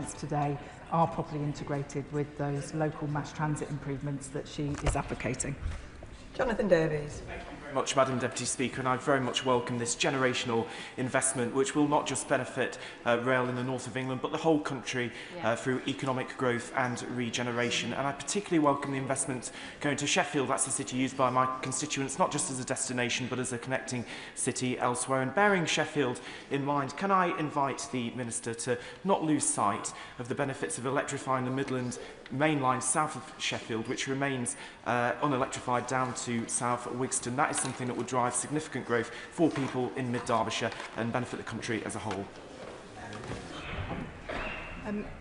today are properly integrated with those local mass transit improvements that she is advocating. Jonathan Davies. Much, Madam Deputy Speaker, and I very much welcome this generational investment, which will not just benefit rail in the north of England, but the whole country through economic growth and regeneration. And I particularly welcome the investment going to Sheffield. That's the city used by my constituents, not just as a destination, but as a connecting city elsewhere. And bearing Sheffield in mind, can I invite the Minister to not lose sight of the benefits of electrifying the Midlands main line south of Sheffield, which remains unelectrified down to South Wigston. That is something that would drive significant growth for people in mid-Derbyshire and benefit the country as a whole.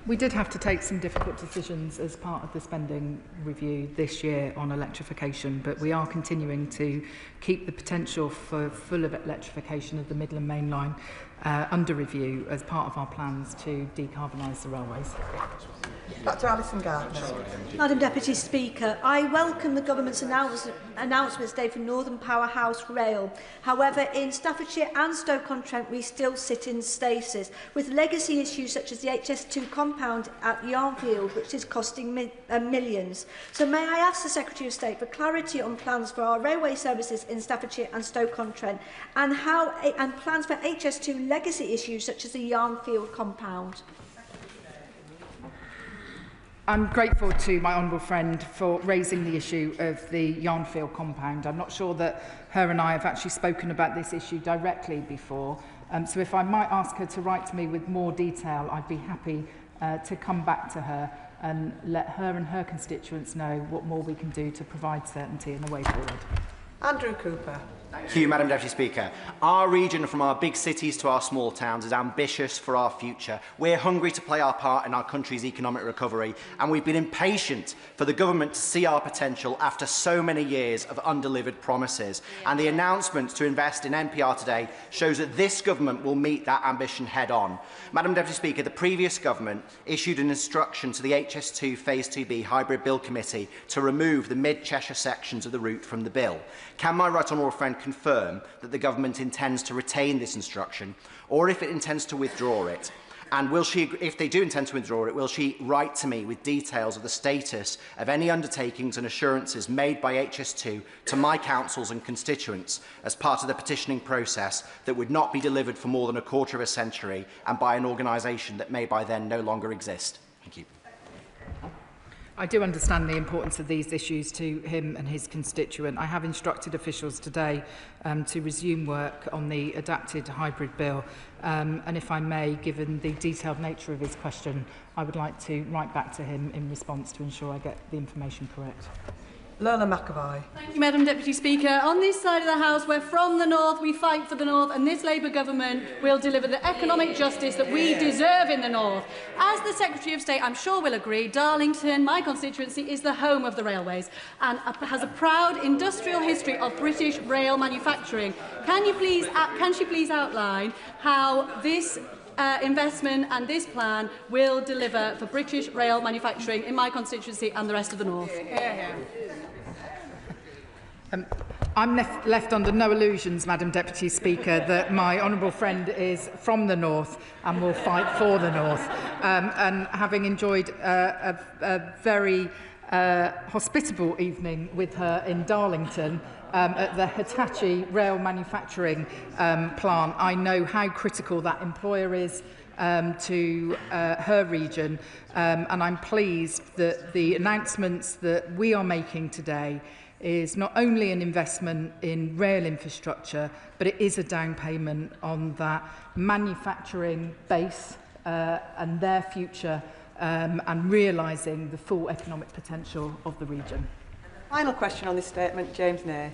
We did have to take some difficult decisions as part of the spending review this year on electrification, but we are continuing to keep the potential for full electrification of the Midland Main Line under review as part of our plans to decarbonise the railways. Dr. Alison Gardner. Madam Deputy Speaker, I welcome the Government's announcement today for Northern Powerhouse Rail. However, in Staffordshire and Stoke-on-Trent, we still sit in stasis, with legacy issues such as the HS2 compound at Yarnfield, which is costing millions. So may I ask the Secretary of State for clarity on plans for our railway services in Staffordshire and Stoke-on-Trent, and plans for HS2 legacy issues such as the Yarnfield compound? I'm grateful to my honourable friend for raising the issue of the Yarnfield compound. I'm not sure that her and I have actually spoken about this issue directly before, so if I might ask her to write to me with more detail, I'd be happy to come back to her and let her and her constituents know what more we can do to provide certainty in the way forward. Andrew Cooper. Thank you, Madam Deputy Speaker. Our region, from our big cities to our small towns, is ambitious for our future. We're hungry to play our part in our country's economic recovery, and we've been impatient for the government to see our potential after so many years of undelivered promises. And the announcement to invest in NPR today shows that this government will meet that ambition head-on. Madam Deputy Speaker, the previous government issued an instruction to the HS2 Phase 2B Hybrid Bill Committee to remove the mid-Cheshire sections of the route from the bill. Can my right honourable friend confirm that the government intends to retain this instruction, or if it intends to withdraw it? And will she, if they do intend to withdraw it, will she write to me with details of the status of any undertakings and assurances made by HS2 to my councils and constituents as part of the petitioning process that would not be delivered for more than a quarter of a century and by an organisation that may by then no longer exist? Thank you. I do understand the importance of these issues to him and his constituent. I have instructed officials today to resume work on the adapted hybrid bill. And if I may, given the detailed nature of his question, I would like to write back to him in response to ensure I get the information correct. Lola Maccabi. Thank you, Madam Deputy Speaker. On this side of the House, we're from the North, we fight for the North, and this Labour government will deliver the economic justice that we deserve in the North. As the Secretary of State, I'm sure will agree, Darlington, my constituency, is the home of the railways and has a proud industrial history of British rail manufacturing. Can she please outline how this investment and this plan will deliver for British rail manufacturing in my constituency and the rest of the North? I'm left under no illusions, Madam Deputy Speaker, that my honourable friend is from the North and will fight for the North. And having enjoyed a very hospitable evening with her in Darlington at the Hitachi rail manufacturing plant, I know how critical that employer is to her region, and I'm pleased that the announcements that we are making today is not only an investment in rail infrastructure, but it is a down payment on that manufacturing base and their future, and realising the full economic potential of the region. Final question on this statement, James Nash.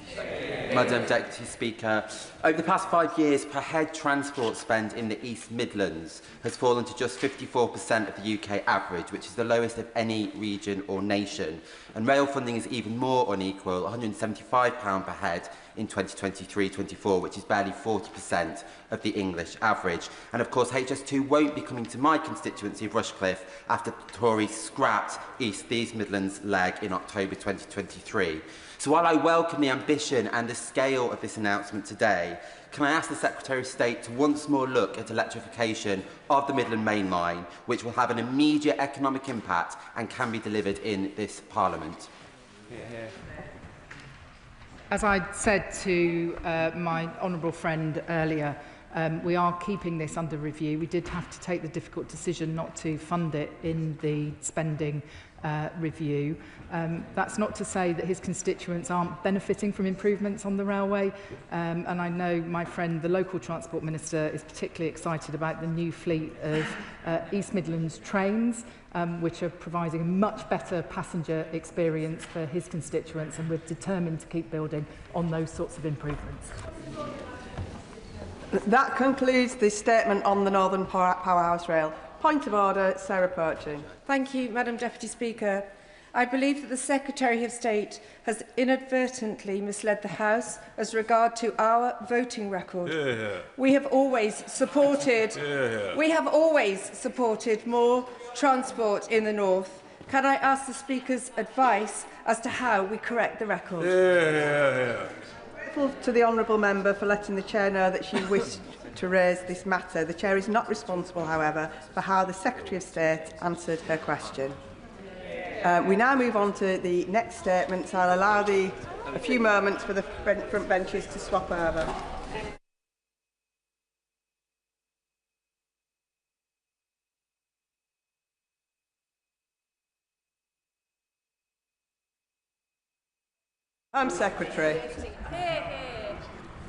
Madam Deputy Speaker, over the past 5 years, per head transport spend in the East Midlands has fallen to just 54% of the UK average, which is the lowest of any region or nation. And rail funding is even more unequal, £175 per head, in 2023-24, which is barely 40% of the English average. And of course, HS2 won't be coming to my constituency of Rushcliffe after the Tories scrapped the East Midlands leg in October 2023. So while I welcome the ambition and the scale of this announcement today, can I ask the Secretary of State to once more look at electrification of the Midland Main Line, which will have an immediate economic impact and can be delivered in this Parliament? As I said to my honourable friend earlier, we are keeping this under review. We did have to take the difficult decision not to fund it in the spending review. That's not to say that his constituents aren't benefiting from improvements on the railway, and I know my friend, the local Transport Minister, is particularly excited about the new fleet of East Midlands trains, which are providing a much better passenger experience for his constituents, and we're determined to keep building on those sorts of improvements. That concludes the statement on the Northern Powerhouse Rail. Point of order, Sarah Perching. Thank you, Madam Deputy Speaker. I believe that the Secretary of State has inadvertently misled the House as regard to our voting record. We have always supported more transport in the north. Can I ask the Speaker's advice as to how we correct the record? To the honourable member for letting the Chair know that she wished to raise this matter. The Chair is not responsible, however, for how the Secretary of State answered her question. We now move on to the next statement, so I'll allow a few moments for the front benches to swap over. Home Secretary.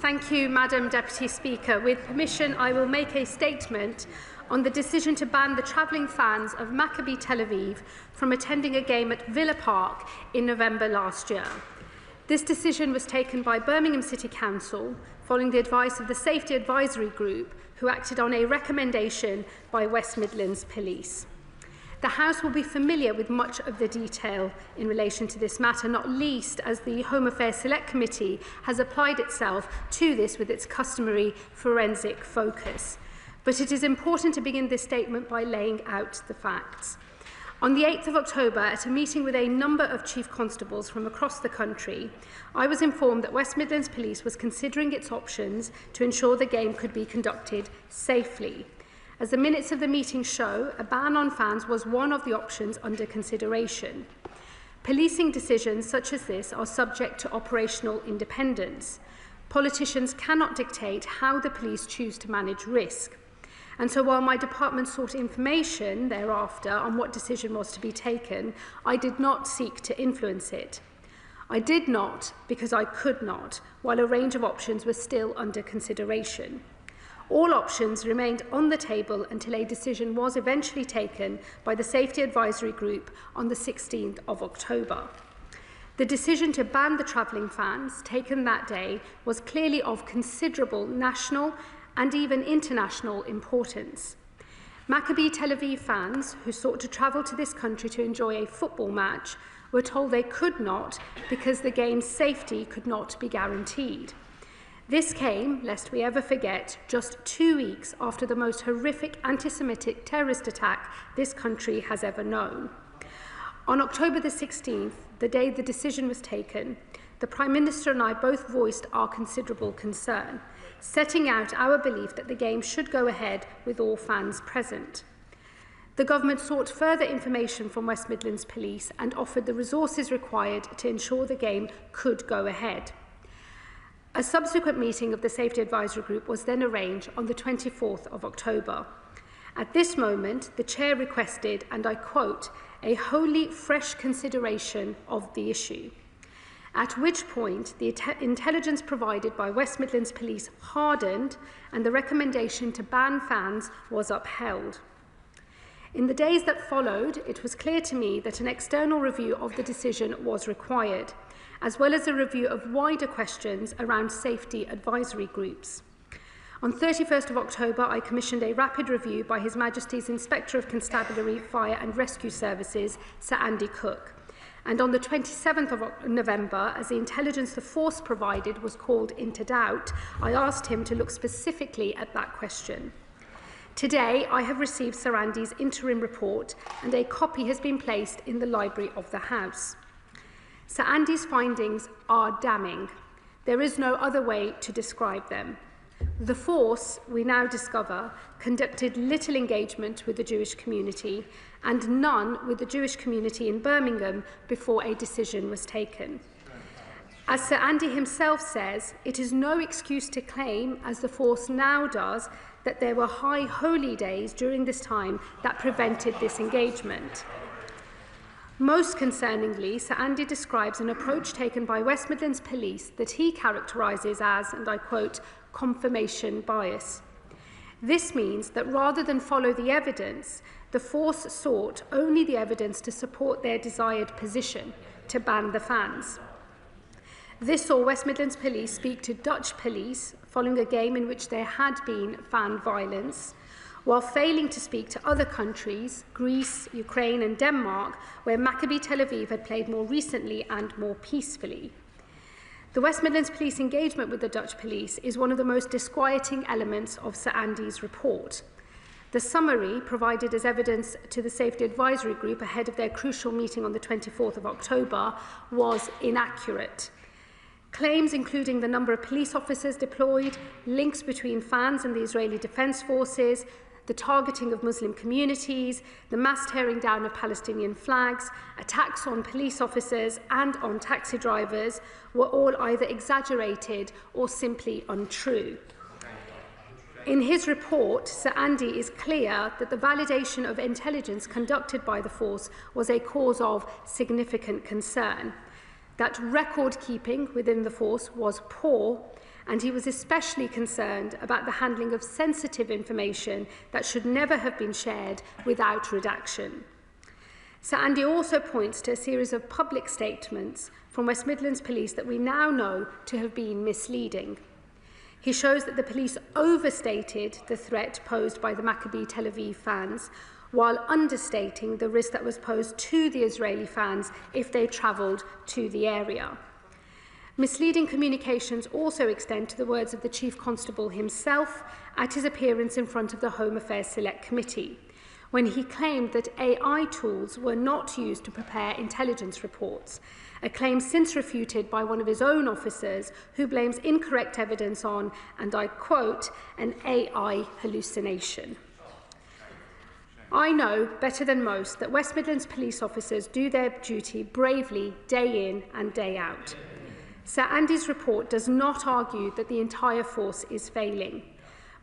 Thank you, Madam Deputy Speaker. With permission, I will make a statement on the decision to ban the travelling fans of Maccabi Tel Aviv from attending a game at Villa Park in November last year. This decision was taken by Birmingham City Council following the advice of the Safety Advisory Group, who acted on a recommendation by West Midlands Police. The House will be familiar with much of the detail in relation to this matter, not least as the Home Affairs Select Committee has applied itself to this with its customary forensic focus. But it is important to begin this statement by laying out the facts. On the 8th of October, at a meeting with a number of Chief Constables from across the country, I was informed that West Midlands Police was considering its options to ensure the game could be conducted safely. As the minutes of the meeting show, a ban on fans was one of the options under consideration. Policing decisions such as this are subject to operational independence. Politicians cannot dictate how the police choose to manage risk. And so while my department sought information thereafter on what decision was to be taken, I did not seek to influence it. I did not because I could not, while a range of options were still under consideration. All options remained on the table until a decision was eventually taken by the Safety Advisory Group on the 16th of October. The decision to ban the travelling fans taken that day was clearly of considerable national and even international importance. Maccabi Tel Aviv fans who sought to travel to this country to enjoy a football match were told they could not because the game's safety could not be guaranteed. This came, lest we ever forget, just 2 weeks after the most horrific anti-Semitic terrorist attack this country has ever known. On October the 16th, the day the decision was taken, the Prime Minister and I both voiced our considerable concern, setting out our belief that the game should go ahead with all fans present. The government sought further information from West Midlands Police and offered the resources required to ensure the game could go ahead. A subsequent meeting of the Safety Advisory Group was then arranged on the 24th of October. At this moment, the Chair requested, and I quote, a wholly fresh consideration of the issue, at which point the intelligence provided by West Midlands Police hardened and the recommendation to ban fans was upheld. In the days that followed, it was clear to me that an external review of the decision was required, as well as a review of wider questions around safety advisory groups. On 31st of October, I commissioned a rapid review by His Majesty's Inspector of Constabulary, Fire and Rescue Services, Sir Andy Cook. And on the 27th of November, as the intelligence the force provided was called into doubt, I asked him to look specifically at that question. Today, I have received Sir Andy's interim report, and a copy has been placed in the library of the House. Sir Andy's findings are damning. There is no other way to describe them. The force, we now discover, conducted little engagement with the Jewish community and none with the Jewish community in Birmingham before a decision was taken. As Sir Andy himself says, it is no excuse to claim, as the force now does, that there were high holy days during this time that prevented this engagement. Most concerningly, Sir Andy describes an approach taken by West Midlands Police that he characterises as, and I quote, confirmation bias. This means that rather than follow the evidence, the force sought only the evidence to support their desired position, to ban the fans. This saw West Midlands Police speak to Dutch police following a game in which there had been fan violence, while failing to speak to other countries, Greece, Ukraine and Denmark, where Maccabi Tel Aviv had played more recently and more peacefully. The West Midlands Police engagement with the Dutch police is one of the most disquieting elements of Sir Andy's report. The summary, provided as evidence to the Safety Advisory Group ahead of their crucial meeting on the 24th of October, was inaccurate. Claims including the number of police officers deployed, links between fans and the Israeli Defence Forces, the targeting of Muslim communities, the mass tearing down of Palestinian flags, attacks on police officers and on taxi drivers were all either exaggerated or simply untrue. In his report, Sir Andy is clear that the validation of intelligence conducted by the force was a cause of significant concern, that record-keeping within the force was poor, and he was especially concerned about the handling of sensitive information that should never have been shared without redaction. Sir Andy also points to a series of public statements from West Midlands Police that we now know to have been misleading. He shows that the police overstated the threat posed by the Maccabi Tel Aviv fans, while understating the risk that was posed to the Israeli fans if they travelled to the area. Misleading communications also extend to the words of the Chief Constable himself at his appearance in front of the Home Affairs Select Committee, when he claimed that AI tools were not used to prepare intelligence reports, a claim since refuted by one of his own officers who blames incorrect evidence on, and I quote, an AI hallucination. I know better than most that West Midlands police officers do their duty bravely day in and day out. Sir Andy's report does not argue that the entire force is failing.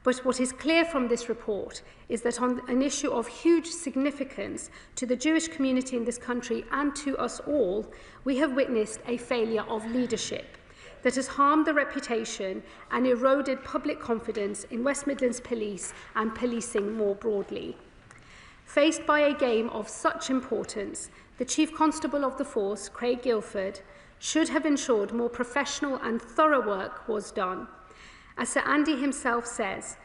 But what is clear from this report is that on an issue of huge significance to the Jewish community in this country and to us all, we have witnessed a failure of leadership that has harmed the reputation and eroded public confidence in West Midlands Police and policing more broadly. Faced by a game of such importance, the Chief Constable of the force, Craig Guildford, should have ensured more professional and thorough work was done. As Sir Andy himself says,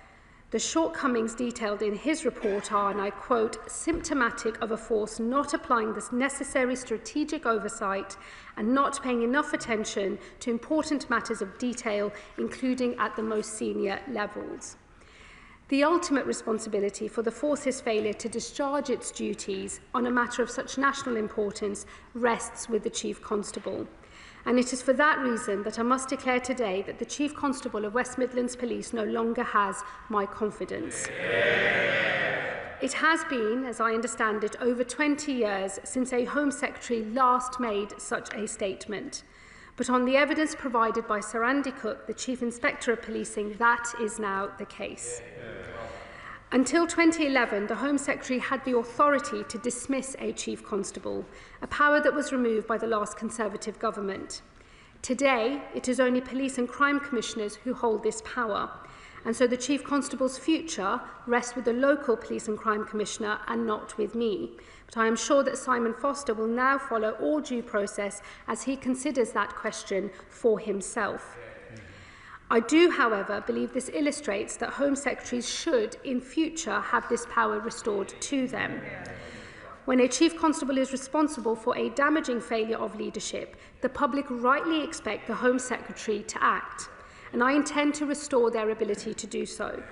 the shortcomings detailed in his report are, and I quote, symptomatic of a force not applying this necessary strategic oversight and not paying enough attention to important matters of detail, including at the most senior levels. The ultimate responsibility for the force's failure to discharge its duties on a matter of such national importance rests with the Chief Constable. And it is for that reason that I must declare today that the Chief Constable of West Midlands Police no longer has my confidence. It has been, as I understand it, over 20 years since a Home Secretary last made such a statement. But on the evidence provided by Sir Andy Cook, the Chief Inspector of Policing, that is now the case. Until 2011, the Home Secretary had the authority to dismiss a Chief Constable, a power that was removed by the last Conservative government. Today, it is only Police and Crime Commissioners who hold this power, and so the Chief Constable's future rests with the local Police and Crime Commissioner and not with me. But I am sure that Simon Foster will now follow all due process as he considers that question for himself. I do, however, believe this illustrates that Home Secretaries should, in future, have this power restored to them. When a Chief Constable is responsible for a damaging failure of leadership, the public rightly expect the Home Secretary to act, and I intend to restore their ability to do so.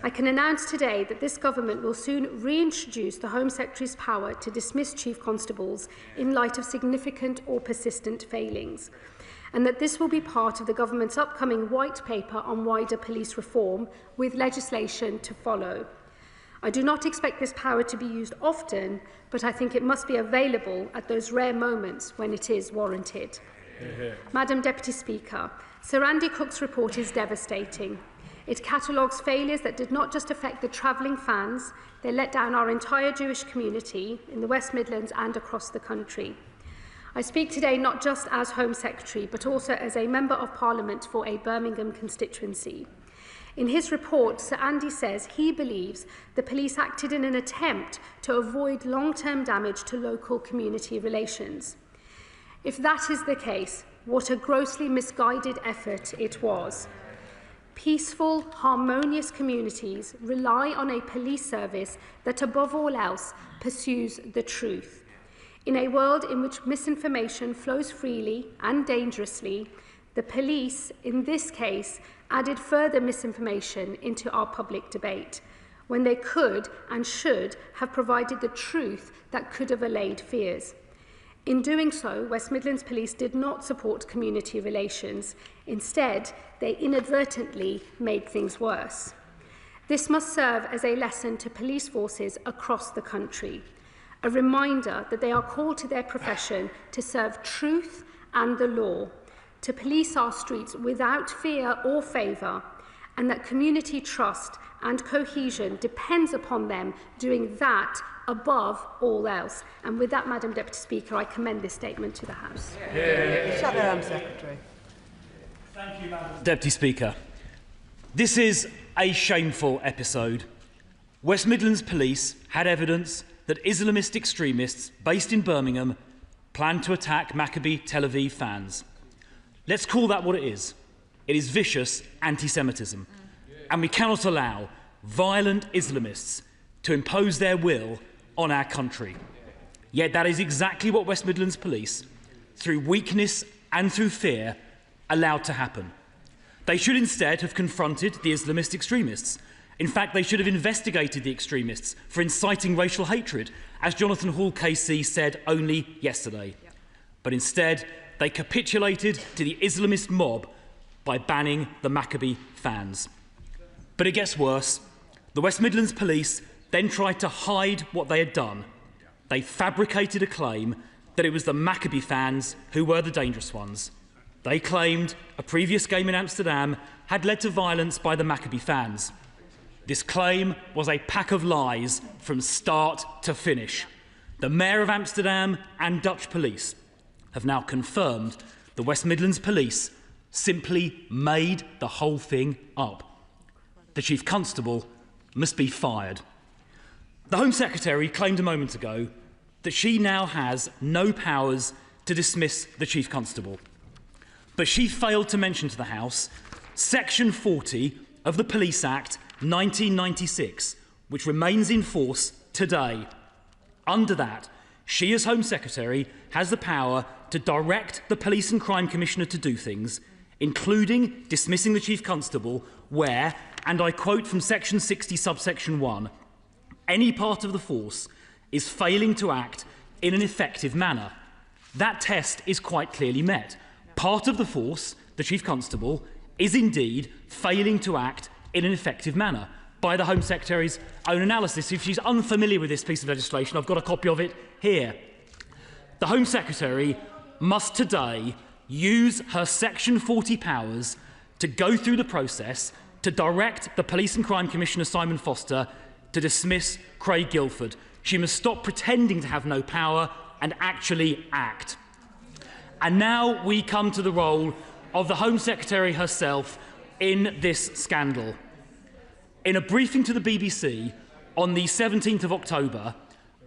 I can announce today that this government will soon reintroduce the Home Secretary's power to dismiss Chief Constables in light of significant or persistent failings, and that this will be part of the government's upcoming white paper on wider police reform, with legislation to follow. I do not expect this power to be used often, but I think it must be available at those rare moments when it is warranted. Madam Deputy Speaker, Sir Andy Cook's report is devastating. It catalogues failures that did not just affect the travelling fans, they let down our entire Jewish community in the West Midlands and across the country. I speak today not just as Home Secretary, but also as a Member of Parliament for a Birmingham constituency. In his report, Sir Andy says he believes the police acted in an attempt to avoid long-term damage to local community relations. If that is the case, what a grossly misguided effort it was. Peaceful, harmonious communities rely on a police service that, above all else, pursues the truth. In a world in which misinformation flows freely and dangerously, the police, in this case, added further misinformation into our public debate, when they could and should have provided the truth that could have allayed fears. In doing so, West Midlands Police did not support community relations. Instead, they inadvertently made things worse. This must serve as a lesson to police forces across the country, a reminder that they are called to their profession to serve truth and the law, to police our streets without fear or favour, and that community trust and cohesion depends upon them doing that above all else. And with that, Madam Deputy Speaker, I commend this statement to the House. Shadow Home Secretary. Thank you, Madam Deputy Speaker. This is a shameful episode. West Midlands Police had evidence that Islamist extremists based in Birmingham planned to attack Maccabi Tel Aviv fans. Let's call that what it is. It is vicious anti-Semitism. And we cannot allow violent Islamists to impose their will on our country. Yet that is exactly what West Midlands Police, through weakness and through fear, allowed to happen. They should instead have confronted the Islamist extremists. In fact, they should have investigated the extremists for inciting racial hatred, as Jonathan Hall KC said only yesterday. But instead, they capitulated to the Islamist mob by banning the Maccabi fans. But it gets worse. The West Midlands Police then tried to hide what they had done. They fabricated a claim that it was the Maccabi fans who were the dangerous ones. They claimed a previous game in Amsterdam had led to violence by the Maccabi fans. This claim was a pack of lies from start to finish. The Mayor of Amsterdam and Dutch police have now confirmed the West Midlands Police simply made the whole thing up. The Chief Constable must be fired. The Home Secretary claimed a moment ago that she now has no powers to dismiss the Chief Constable. But she failed to mention to the House Section 40 of the Police Act 1996, which remains in force today. Under that, she as Home Secretary has the power to direct the Police and Crime Commissioner to do things, including dismissing the Chief Constable where, and I quote from Section 60 subsection 1, any part of the force is failing to act in an effective manner. That test is quite clearly met. Part of the force, the Chief Constable, is indeed failing to act in an effective manner by the Home Secretary's own analysis. If she's unfamiliar with this piece of legislation, I've got a copy of it here. The Home Secretary must today use her Section 40 powers to go through the process to direct the Police and Crime Commissioner Simon Foster to dismiss Craig Guildford. She must stop pretending to have no power and actually act. And now we come to the role of the Home Secretary herself in this scandal. In a briefing to the BBC on the 17th of October,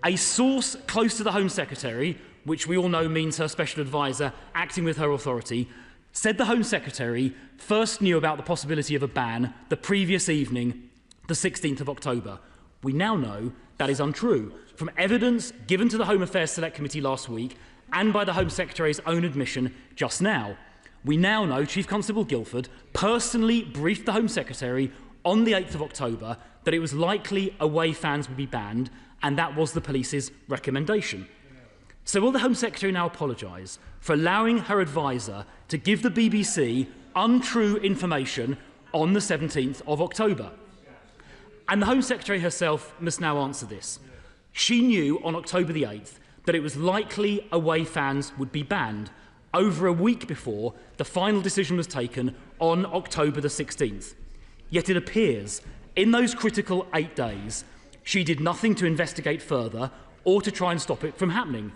a source close to the Home Secretary, which we all know means her special advisor acting with her authority, said the Home Secretary first knew about the possibility of a ban the previous evening, the 16th of October. We now know That is untrue. From evidence given to the Home Affairs Select Committee last week and by the Home Secretary's own admission just now, we now know Chief Constable Guildford personally briefed the Home Secretary on the 8th of October that it was likely away fans would be banned, and that was the police's recommendation. So will the Home Secretary now apologise for allowing her adviser to give the BBC untrue information on the 17th of October? And the Home Secretary herself must now answer this. She knew on October the 8th that it was likely away fans would be banned over a week before the final decision was taken on October the 16th. Yet it appears in those critical 8 days she did nothing to investigate further or to try and stop it from happening.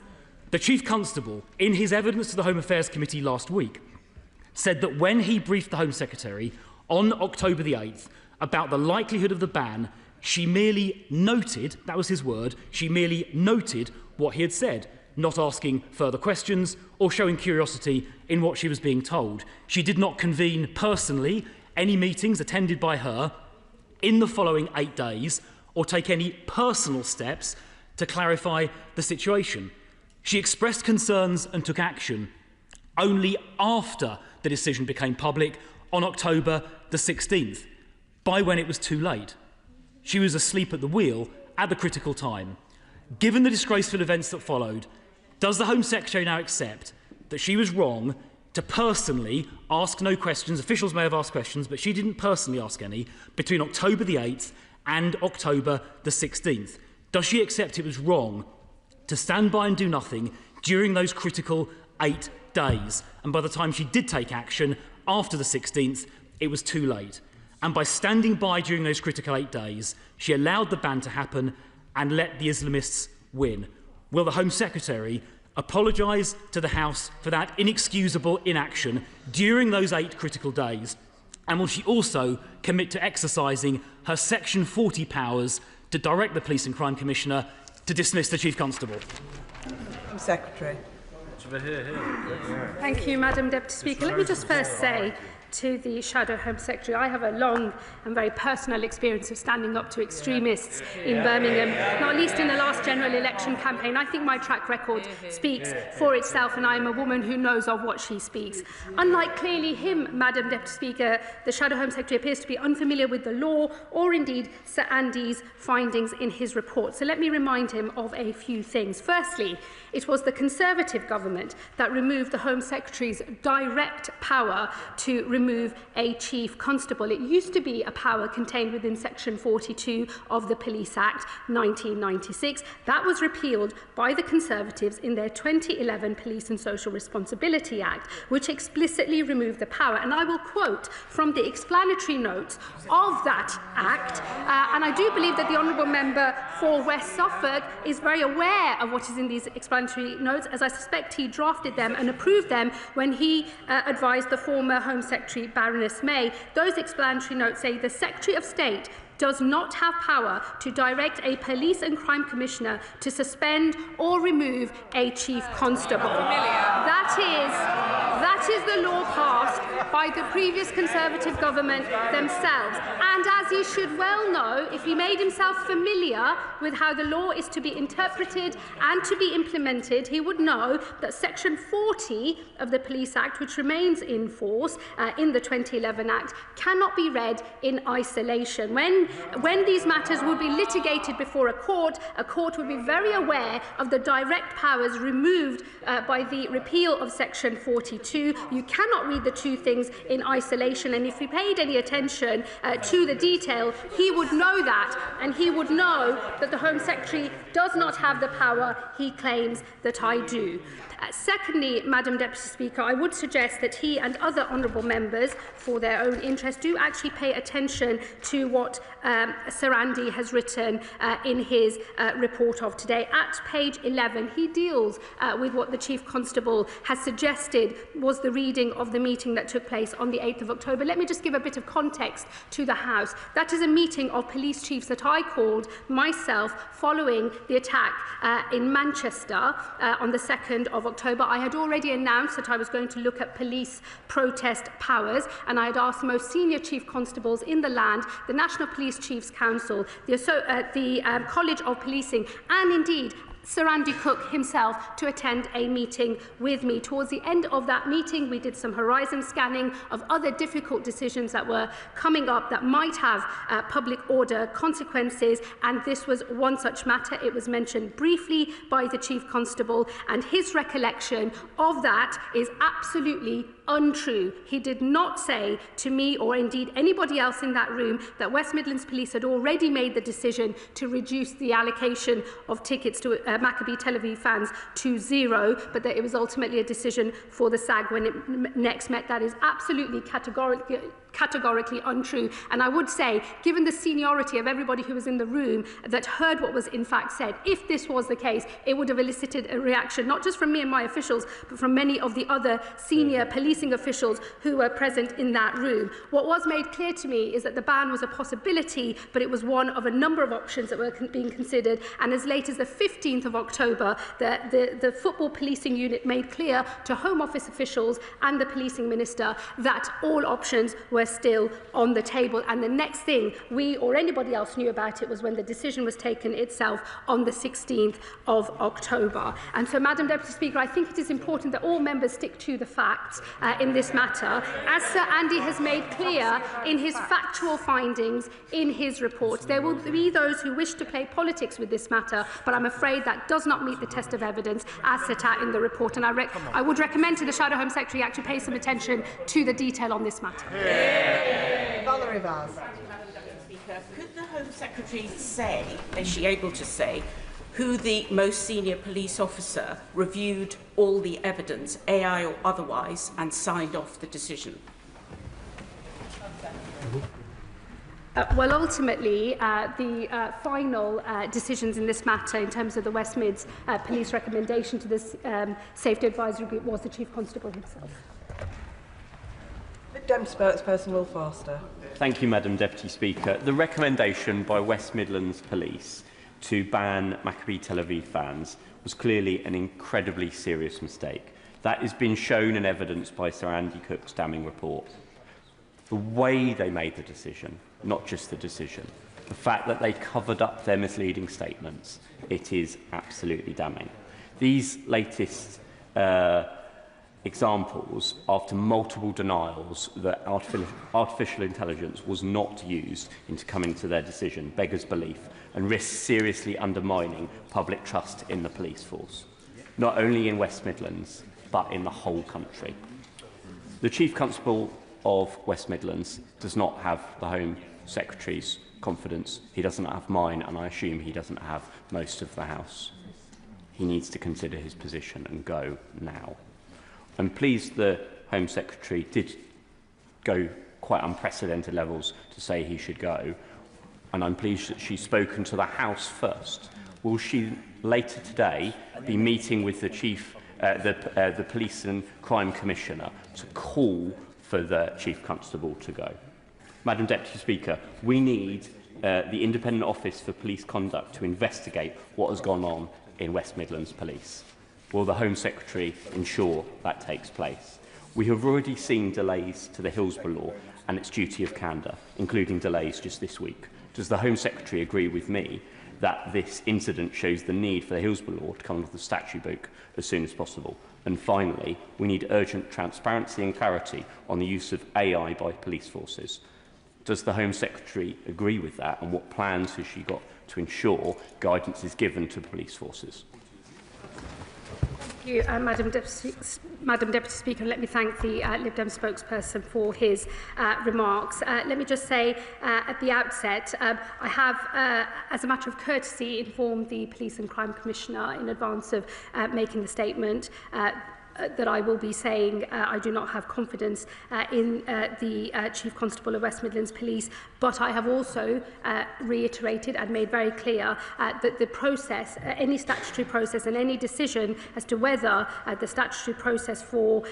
The Chief Constable, in his evidence to the Home Affairs Committee last week, said that when he briefed the Home Secretary on October the 8th about the likelihood of the ban, she merely noted, that was his word, she merely noted what he had said, not asking further questions or showing curiosity in what she was being told. She did not convene personally any meetings attended by her in the following 8 days or take any personal steps to clarify the situation. She expressed concerns and took action only after the decision became public on October the 16th, by when it was too late. She was asleep at the wheel at the critical time. Given the disgraceful events that followed, does the Home Secretary now accept that she was wrong to personally ask no questions? Officials may have asked questions, but she didn't personally ask any between October the 8th and October the 16th. Does she accept it was wrong to stand by and do nothing during those critical 8 days? And by the time she did take action after the 16th, it was too late. And by standing by during those critical 8 days, she allowed the ban to happen and let the Islamists win. Will the Home Secretary apologise to the House for that inexcusable inaction during those 8 critical days? And will she also commit to exercising her Section 40 powers to direct the Police and Crime Commissioner to dismiss the Chief Constable? Home Secretary. Thank you, Madam Deputy Speaker. Let me just first say to the Shadow Home Secretary, I have a long and very personal experience of standing up to extremists in Birmingham, not least in the last general election campaign. I think my track record speaks for itself, and I am a woman who knows of what she speaks. Unlike clearly him, Madam Deputy Speaker, the Shadow Home Secretary appears to be unfamiliar with the law or indeed Sir Andy's findings in his report. So let me remind him of a few things. Firstly, it was the Conservative government that removed the Home Secretary's direct power to remove a Chief Constable. It used to be a power contained within Section 42 of the Police Act 1996. That was repealed by the Conservatives in their 2011 Police and Social Responsibility Act, which explicitly removed the power. And I will quote from the explanatory notes of that Act, and I do believe that the Honourable Member for West Suffolk is very aware of what is in these explanatory notes, as I suspect he drafted them and approved them when he advised the former Home Secretary Baroness May. Those explanatory notes say the Secretary of State does not have power to direct a Police and Crime Commissioner to suspend or remove a Chief Constable. That is the law passed by the previous Conservative government themselves. And as he should well know, if he made himself familiar with how the law is to be interpreted and to be implemented, he would know that Section 40 of the Police Act, which remains in force in the 2011 Act, cannot be read in isolation. When these matters will be litigated before a court will be very aware of the direct powers removed by the repeal of Section 42. You cannot read the two things in isolation, and if he paid any attention to the detail, he would know that, and he would know that the Home Secretary does not have the power he claims that I do. Secondly, Madam Deputy Speaker, I would suggest that he and other honourable members, for their own interest, do actually pay attention to what Sir Andy has written in his report of today. At page 11, he deals with what the Chief Constable has suggested was the reading of the meeting that took place on the 8th of October. Let me just give a bit of context to the House. That is a meeting of police chiefs that I called myself following the attack in Manchester on the 2nd of October. I had already announced that I was going to look at police protest powers, and I had asked the most senior chief constables in the land, the National Police Chiefs Council, the College of Policing, and indeed Sir Andy Cook himself to attend a meeting with me. Towards the end of that meeting, we did some horizon scanning of other difficult decisions that were coming up that might have public order consequences, and this was one such matter. It was mentioned briefly by the Chief Constable, and his recollection of that is absolutely untrue. He did not say to me, or indeed anybody else in that room, that West Midlands Police had already made the decision to reduce the allocation of tickets to Maccabi Tel Aviv fans to 0, but that it was ultimately a decision for the SAG when it next met. That is absolutely categorically untrue. And I would say, given the seniority of everybody who was in the room that heard what was in fact said, if this was the case, it would have elicited a reaction, not just from me and my officials, but from many of the other senior policing officials who were present in that room. What was made clear to me is that the ban was a possibility, but it was one of a number of options that were being considered. And as late as the 15th of October, the football policing unit made clear to Home Office officials and the policing minister that all options were still on the table. And the next thing we or anybody else knew about it was when the decision was taken itself on the 16th of October. And so, Madam Deputy Speaker, I think it is important that all members stick to the facts in this matter, as Sir Andy has made clear in his factual findings in his report. There will be those who wish to play politics with this matter, but I'm afraid that does not meet the test of evidence as set out in the report. And I would recommend to the Shadow Home Secretary actually pay some attention to the detail on this matter. Valerie Vaz. Could the Home Secretary say, is she able to say, who the most senior police officer reviewed all the evidence, AI or otherwise, and signed off the decision? Well, ultimately, the final decisions in this matter, in terms of the West Mids Police recommendation to this Safety Advisory Group, was the Chief Constable himself. The Dem spokesperson, Will Forster. Thank you, Madam Deputy Speaker. The recommendation by West Midlands Police to ban Maccabi Tel Aviv fans was clearly an incredibly serious mistake. That has been shown and evidenced by Sir Andy Cook's damning report. The way they made the decision, not just the decision, the fact that they covered up their misleading statements, it is absolutely damning. These latest examples, after multiple denials that artificial intelligence was not used into coming to their decision, beggars belief, and risks seriously undermining public trust in the police force, not only in West Midlands, but in the whole country. The Chief Constable of West Midlands does not have the Home Secretary's confidence. He doesn't have mine, and I assume he doesn't have most of the House. He needs to consider his position and go now. I'm pleased the Home Secretary did go quite unprecedented levels to say he should go, and I'm pleased that she's spoken to the House first. Will she later today be meeting with the the Police and Crime Commissioner to call for the Chief Constable to go? Madam Deputy Speaker, we need the Independent Office for Police Conduct to investigate what has gone on in West Midlands Police. Will the Home Secretary ensure that takes place? We have already seen delays to the Hillsborough Law and its duty of candour, including delays just this week. Does the Home Secretary agree with me that this incident shows the need for the Hillsborough Law to come under the statute book as soon as possible? And finally, we need urgent transparency and clarity on the use of AI by police forces. Does the Home Secretary agree with that, and what plans has she got to ensure guidance is given to police forces? Thank you, Madam Deputy Speaker. Let me thank the Lib Dem spokesperson for his remarks. Let me just say at the outset, I have, as a matter of courtesy, informed the Police and Crime Commissioner in advance of making the statement. that I will be saying I do not have confidence in the Chief Constable of West Midlands Police, but I have also reiterated and made very clear that the process, any statutory process and any decision as to whether the statutory process for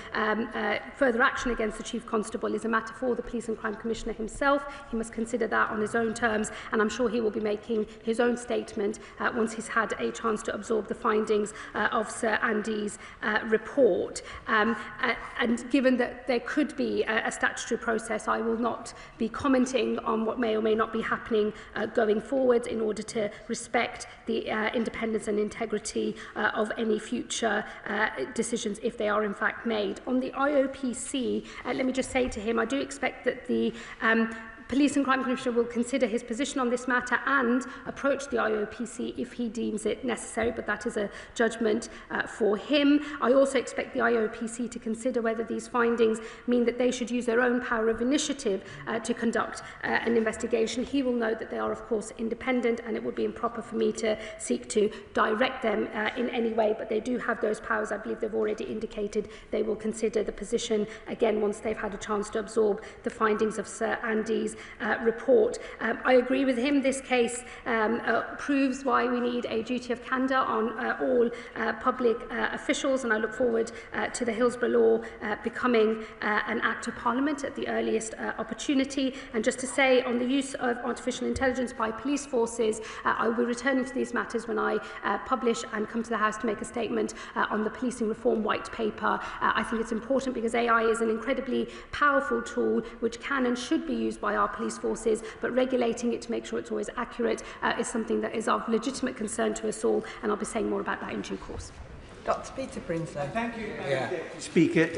further action against the Chief Constable is a matter for the Police and Crime Commissioner himself. He must consider that on his own terms, and I'm sure he will be making his own statement once he's had a chance to absorb the findings of Sir Andy's report. And given that there could be a statutory process, I will not be commenting on what may or may not be happening going forward in order to respect the independence and integrity of any future decisions if they are in fact made. On the IOPC, let me just say to him, I do expect that the Police and Crime Commissioner will consider his position on this matter and approach the IOPC if he deems it necessary, but that is a judgment for him. I also expect the IOPC to consider whether these findings mean that they should use their own power of initiative to conduct an investigation. He will note that they are, of course, independent, and it would be improper for me to seek to direct them in any way, but they do have those powers. I believe they've already indicated they will consider the position again once they've had a chance to absorb the findings of Sir Andy's report. I agree with him. This case proves why we need a duty of candour on all public officials, and I look forward to the Hillsborough Law becoming an Act of Parliament at the earliest opportunity. And just to say, on the use of artificial intelligence by police forces, I will be returning to these matters when I publish and come to the House to make a statement on the Policing Reform White Paper. I think it's important because AI is an incredibly powerful tool which can and should be used by our police forces, but regulating it to make sure it's always accurate is something that is of legitimate concern to us all, and I'll be saying more about that in due course. Dr. Peter Prinsley. Thank you, Speaker,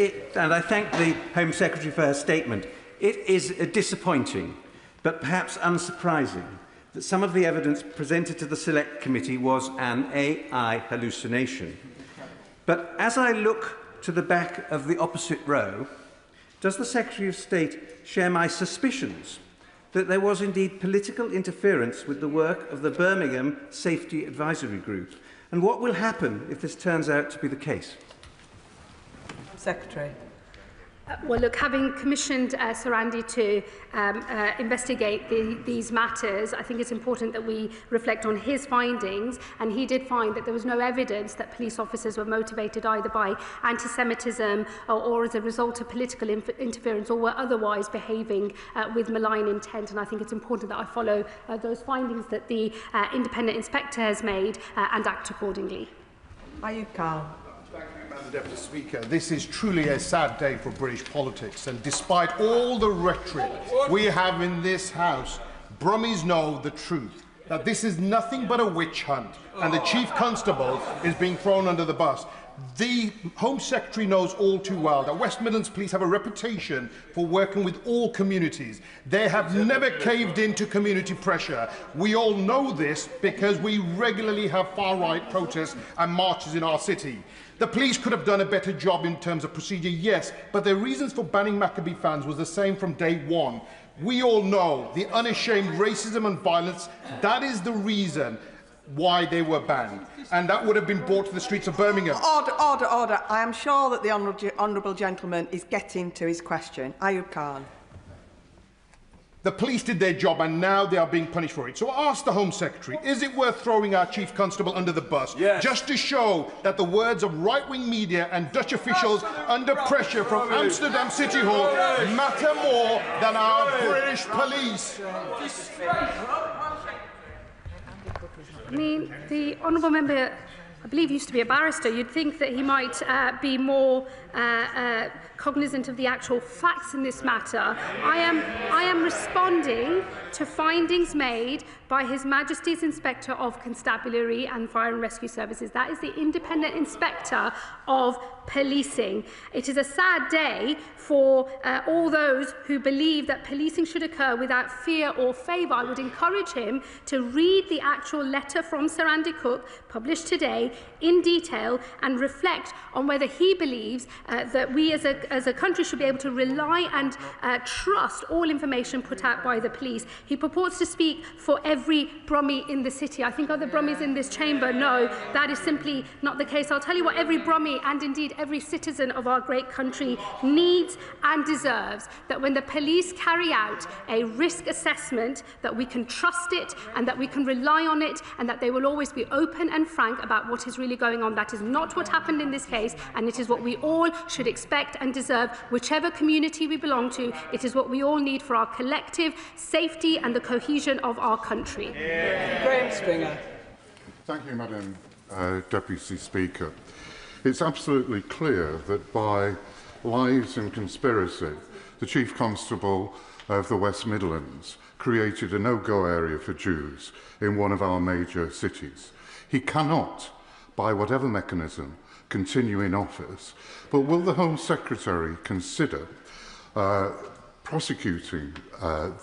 and I thank the Home Secretary for her statement. It is disappointing, but perhaps unsurprising, that some of the evidence presented to the Select Committee was an AI hallucination. But as I look to the back of the opposite row, does the Secretary of State share my suspicions that there was indeed political interference with the work of the Birmingham Safety Advisory Group? And what will happen if this turns out to be the case? Secretary. Well, look, having commissioned Sir Andy to investigate these matters, I think it's important that we reflect on his findings, and he did find that there was no evidence that police officers were motivated either by anti-Semitism or as a result of political interference, or were otherwise behaving with malign intent, and I think it's important that I follow those findings that the independent inspector has made and act accordingly. Ayub Khan. Madam Deputy Speaker, this is truly a sad day for British politics, and despite all the rhetoric we have in this House, Brummies know the truth, that this is nothing but a witch hunt, and the Chief Constable is being thrown under the bus. The Home Secretary knows all too well that West Midlands Police have a reputation for working with all communities. They have never caved into community pressure. We all know this because we regularly have far-right protests and marches in our city. The police could have done a better job in terms of procedure, yes, but their reasons for banning Maccabi fans was the same from day one. We all know the unashamed racism and violence, that is the reason why they were banned, and that would have been brought to the streets of Birmingham. Order, order, order. I am sure that the honourable gentleman is getting to his question. Ayub Khan. The police did their job and now they are being punished for it. So I ask the Home Secretary, is it worth throwing our Chief Constable under the bus? Yes. Just to show that the words of right-wing media and Dutch officials under pressure from Amsterdam City Hall matter more than our British police? I mean, the honourable member, I believe, used to be a barrister. You'd think that he might be more cognizant of the actual facts in this matter. I am responding to findings made by His Majesty's Inspector of Constabulary and Fire and Rescue Services. That is the independent inspector of policing. It is a sad day for all those who believe that policing should occur without fear or favour. I would encourage him to read the actual letter from Sir Andy Cook, published today, in detail, and reflect on whether he believes that we as a country should be able to rely and trust all information put out by the police. He purports to speak for every every Brummie in the city. I think other Brummies in this chamber know that is simply not the case. I'll tell you what every Brummie and indeed every citizen of our great country needs and deserves, that when the police carry out a risk assessment, that we can trust it and that we can rely on it, and that they will always be open and frank about what is really going on. That is not what happened in this case, and it is what we all should expect and deserve, whichever community we belong to. It is what we all need for our collective safety and the cohesion of our country. Graham Stringer. Thank you, Madam Deputy Speaker. It's absolutely clear that by lies and conspiracy, the Chief Constable of the West Midlands created a no-go area for Jews in one of our major cities. He cannot, by whatever mechanism, continue in office, but will the Home Secretary consider prosecuting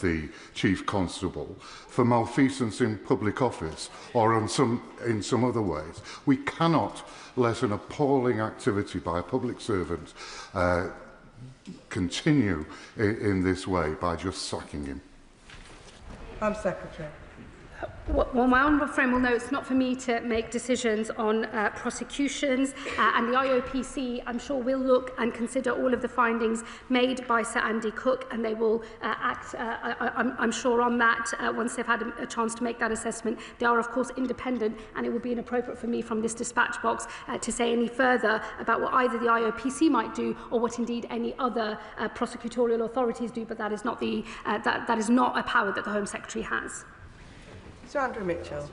the Chief Constable for malfeasance in public office or in some other ways? We cannot let an appalling activity by a public servant continue in this way by just sacking him. Home Secretary. Well, my honourable friend will know it's not for me to make decisions on prosecutions, and the IOPC, I'm sure, will look and consider all of the findings made by Sir Andy Cook, and they will act, I'm sure, on that once they've had a chance to make that assessment. They are, of course, independent, and it would be inappropriate for me from this dispatch box to say any further about what either the IOPC might do or what indeed any other prosecutorial authorities do, but that is not, that is not a power that the Home Secretary has. Sir Andrew Mitchell.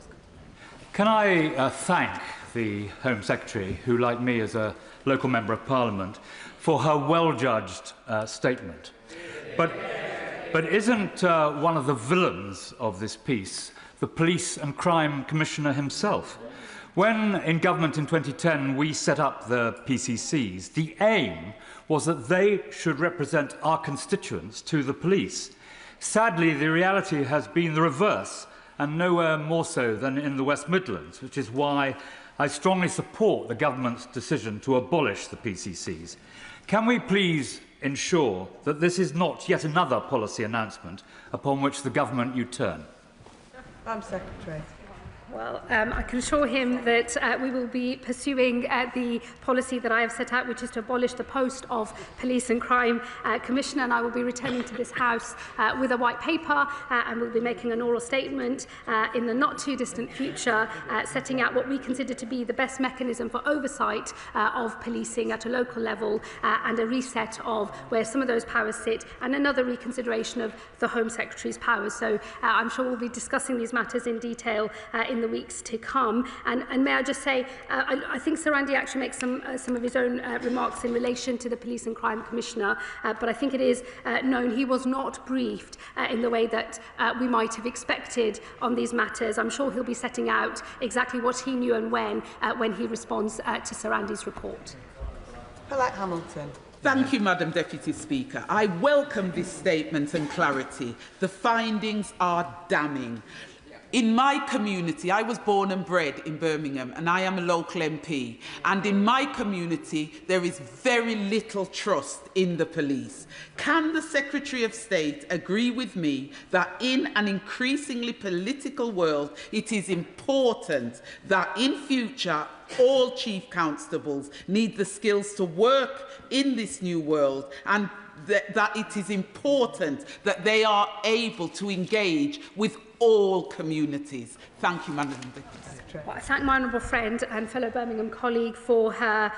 Can I thank the Home Secretary, who, like me, is a local Member of Parliament, for her well-judged statement. But isn't one of the villains of this piece the Police and Crime Commissioner himself? When in government in 2010 we set up the PCCs, the aim was that they should represent our constituents to the police. Sadly, the reality has been the reverse, and nowhere more so than in the West Midlands, which is why I strongly support the government's decision to abolish the PCCs. Can we please ensure that this is not yet another policy announcement upon which the government U-turn? Home Secretary. Well, I can assure him that we will be pursuing the policy that I have set out, which is to abolish the post of Police and Crime Commissioner, and I will be returning to this House with a white paper, and we'll be making an oral statement in the not-too-distant future, setting out what we consider to be the best mechanism for oversight of policing at a local level, and a reset of where some of those powers sit, and another reconsideration of the Home Secretary's powers. So I'm sure we'll be discussing these matters in detail in the weeks to come. And may I just say, I think Sir Andy actually makes some of his own remarks in relation to the Police and Crime Commissioner, but I think it is known he was not briefed in the way that we might have expected on these matters. I'm sure he'll be setting out exactly what he knew and when he responds to Sir Andy's report. Paulette Hamilton. Thank you, Madam Deputy Speaker. I welcome this statement and clarity. The findings are damning. In my community, I was born and bred in Birmingham, and I am a local MP. And in my community, there is very little trust in the police. Can the Secretary of State agree with me that in an increasingly political world, it is important that in future, all Chief Constables need the skills to work in this new world, and that it is important that they are able to engage with all communities? Thank you, Madam Deputy. Well, I thank my honourable friend and fellow Birmingham colleague for her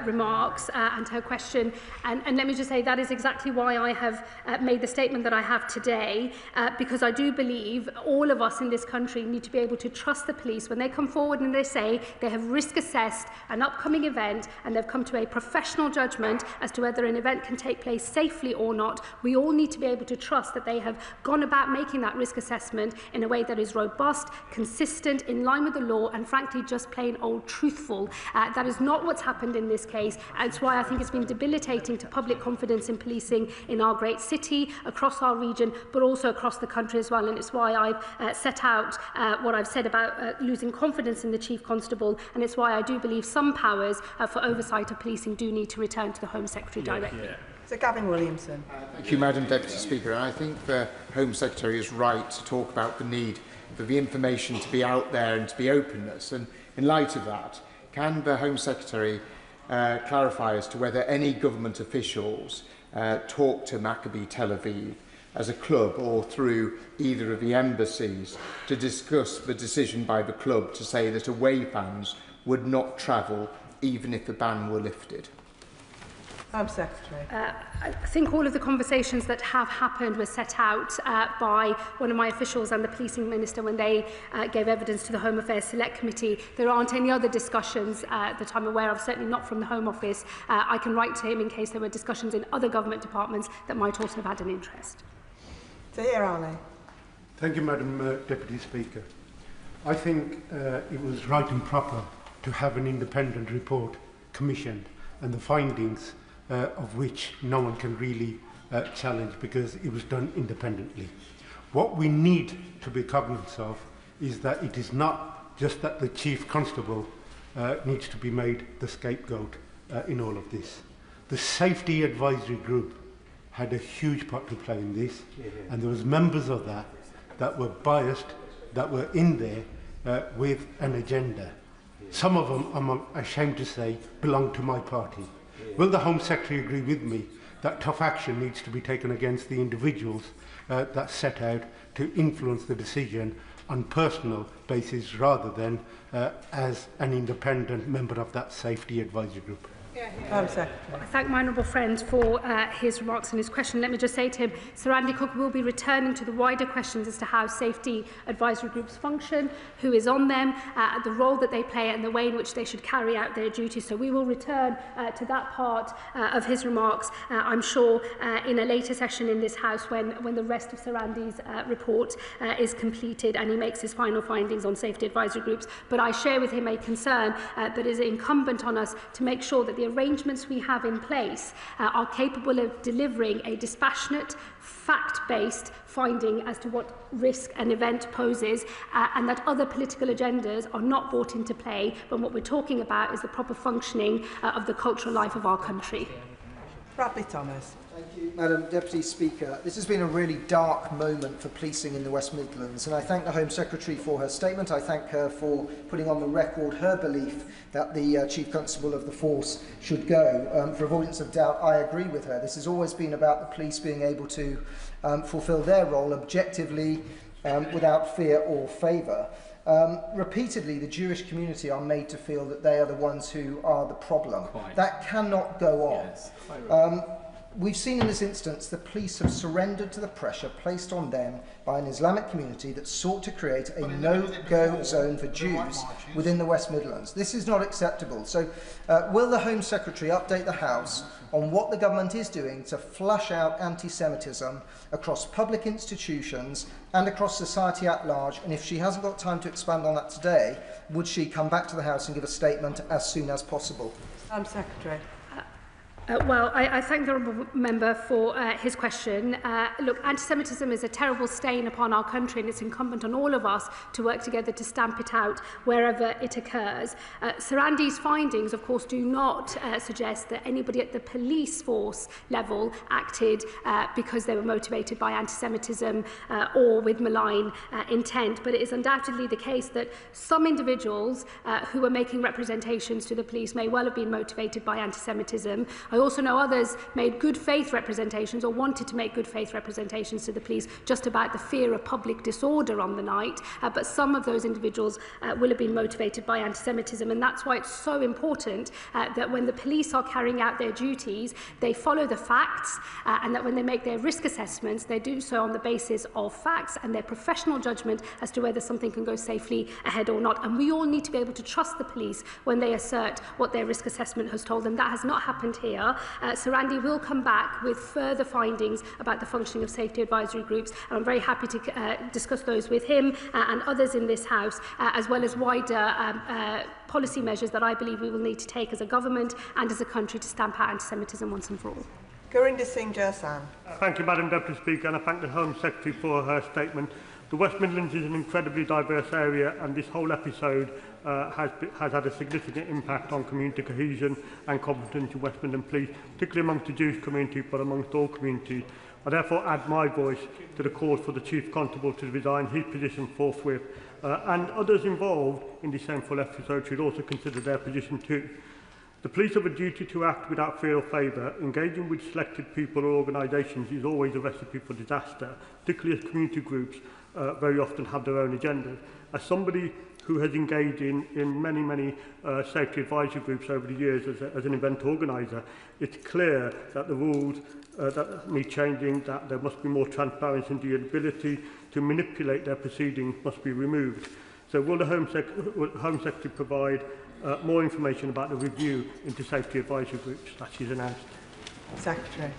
remarks and her question. And let me just say that is exactly why I have made the statement that I have today, because I do believe all of us in this country need to be able to trust the police when they come forward and they say they have risk assessed an upcoming event and they've come to a professional judgment as to whether an event can take place safely or not. We all need to be able to trust that they have gone about making that risk assessment in a way that is robust, consistent, in line with the law, and frankly just plain old truthful. That is not what's happened in this case. It's why I think it's been debilitating to public confidence in policing in our great city, across our region, but also across the country as well. And it's why I've set out what I've said about losing confidence in the Chief Constable, and it's why I do believe some powers for oversight of policing do need to return to the Home Secretary directly. Sir Gavin Williamson. Thank you, Madam Deputy Speaker. And I think the Home Secretary is right to talk about the need for the information to be out there and to be openness. And in light of that, can the Home Secretary clarify as to whether any government officials talk to Maccabi Tel Aviv as a club or through either of the embassies to discuss the decision by the club to say that away fans would not travel even if the ban were lifted? Home Secretary. I think all of the conversations that have happened were set out by one of my officials and the policing minister when they gave evidence to the Home Affairs Select Committee. There aren't any other discussions that I'm aware of, certainly not from the Home Office. I can write to him in case there were discussions in other government departments that might also have had an interest. Tahir Ali. Thank you, Madam Deputy Speaker. I think it was right and proper to have an independent report commissioned, and the findings of which no one can really challenge because it was done independently. What we need to be cognizant of is that it is not just that the Chief Constable needs to be made the scapegoat in all of this. The Safety Advisory Group had a huge part to play in this, and there was members of that were biased, that were in there with an agenda. Some of them, I'm ashamed to say, belong to my party. Will the Home Secretary agree with me that tough action needs to be taken against the individuals that set out to influence the decision on personal basis rather than as an independent member of that Safety Advisory Group? Home Secretary. I thank my honourable friend for his remarks and his question. Let me just say to him, Sir Andy Cook will be returning to the wider questions as to how safety advisory groups function, who is on them, the role that they play and the way in which they should carry out their duties. So we will return to that part of his remarks, I'm sure, in a later session in this House when the rest of Sir Andy's report is completed and he makes his final findings on safety advisory groups. But I share with him a concern that is incumbent on us to make sure that the arrangements we have in place are capable of delivering a dispassionate, fact-based finding as to what risk an event poses and that other political agendas are not brought into play when what we're talking about is the proper functioning of the cultural life of our country. Bradley Thomas. Thank you, Madam Deputy Speaker. This has been a really dark moment for policing in the West Midlands, and I thank the Home Secretary for her statement. I thank her for putting on the record her belief that the Chief Constable of the force should go. For avoidance of doubt, I agree with her. This has always been about the police being able to fulfil their role objectively without fear or favour. Repeatedly, the Jewish community are made to feel that they are the ones who are the problem. That cannot go on. Yes. We've seen in this instance the police have surrendered to the pressure placed on them by an Islamic community that sought to create a no-go zone for Jews within the West Midlands. This is not acceptable. So will the Home Secretary update the House on what the government is doing to flush out anti-Semitism across public institutions and across society at large? And if she hasn't got time to expand on that today, would she come back to the House and give a statement as soon as possible? Home Secretary. Well, I thank the honourable member for his question. Look, anti-Semitism is a terrible stain upon our country, and it's incumbent on all of us to work together to stamp it out wherever it occurs. Sir Andy's findings, of course, do not suggest that anybody at the police force level acted because they were motivated by anti-Semitism or with malign intent, but it is undoubtedly the case that some individuals who were making representations to the police may well have been motivated by anti-Semitism. I also know others made good faith representations or wanted to make good faith representations to the police just about the fear of public disorder on the night, but some of those individuals will have been motivated by anti-Semitism, and that's why it's so important that when the police are carrying out their duties, they follow the facts and that when they make their risk assessments, they do so on the basis of facts and their professional judgment as to whether something can go safely ahead or not. And we all need to be able to trust the police when they assert what their risk assessment has told them. That has not happened here. Sir Andy will come back with further findings about the functioning of safety advisory groups, and I'm very happy to discuss those with him and others in this House, as well as wider policy measures that I believe we will need to take as a government and as a country to stamp out anti-Semitism once and for all. Gurinder Singh Jersan. Thank you, Madam Deputy Speaker, and I thank the Home Secretary for her statement. The West Midlands is an incredibly diverse area, and this whole episode has had a significant impact on community cohesion and confidence in West Midlands Police, particularly amongst the Jewish community, but amongst all communities. I therefore add my voice to the call for the Chief Constable to resign his position forthwith, and others involved in this shameful episode should also consider their position too. The police have a duty to act without fear or favour. Engaging with selected people or organisations is always a recipe for disaster, particularly as community groups very often have their own agendas. As somebody who has engaged in many safety advisory groups over the years as an event organiser, it's clear that the rules that need changing, that there must be more transparency, and the ability to manipulate their proceedings must be removed. So will the Home Secretary provide more information about the review into safety advisory groups that she's announced? Secretary.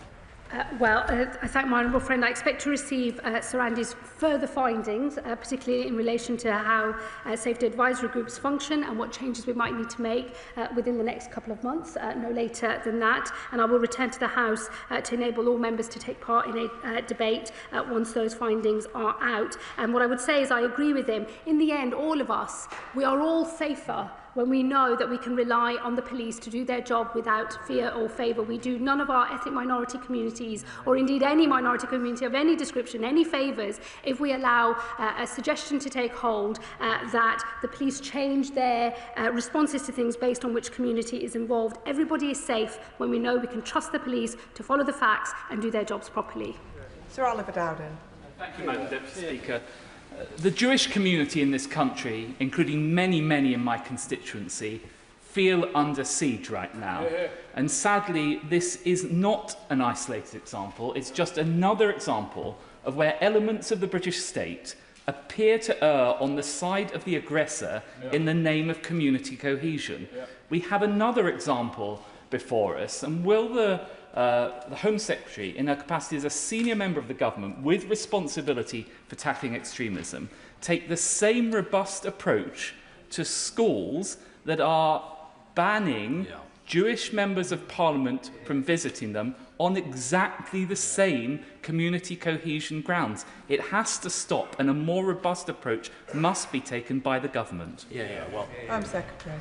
I thank my honourable friend. I expect to receive Sir Andy's further findings, particularly in relation to how safety advisory groups function and what changes we might need to make within the next couple of months, no later than that. And I will return to the House to enable all members to take part in a debate once those findings are out. And what I would say is I agree with him. In the end, all of us, we are all safer when we know that we can rely on the police to do their job without fear or favour. We do none of our ethnic minority communities, or indeed any minority community of any description, any favours, if we allow a suggestion to take hold that the police change their responses to things based on which community is involved. Everybody is safe when we know we can trust the police to follow the facts and do their jobs properly. Sir Oliver Dowden. Thank you, Madam Deputy Speaker. The Jewish community in this country, including many in my constituency, feel under siege right now. And sadly, this is not an isolated example. It's just another example of where elements of the British state appear to err on the side of the aggressor in the name of community cohesion. We have another example before us, and will the Home Secretary, in her capacity as a senior member of the government with responsibility for tackling extremism, take the same robust approach to schools that are banning Jewish members of Parliament from visiting them on exactly the same community cohesion grounds? It has to stop, and a more robust approach must be taken by the government. Home Secretary.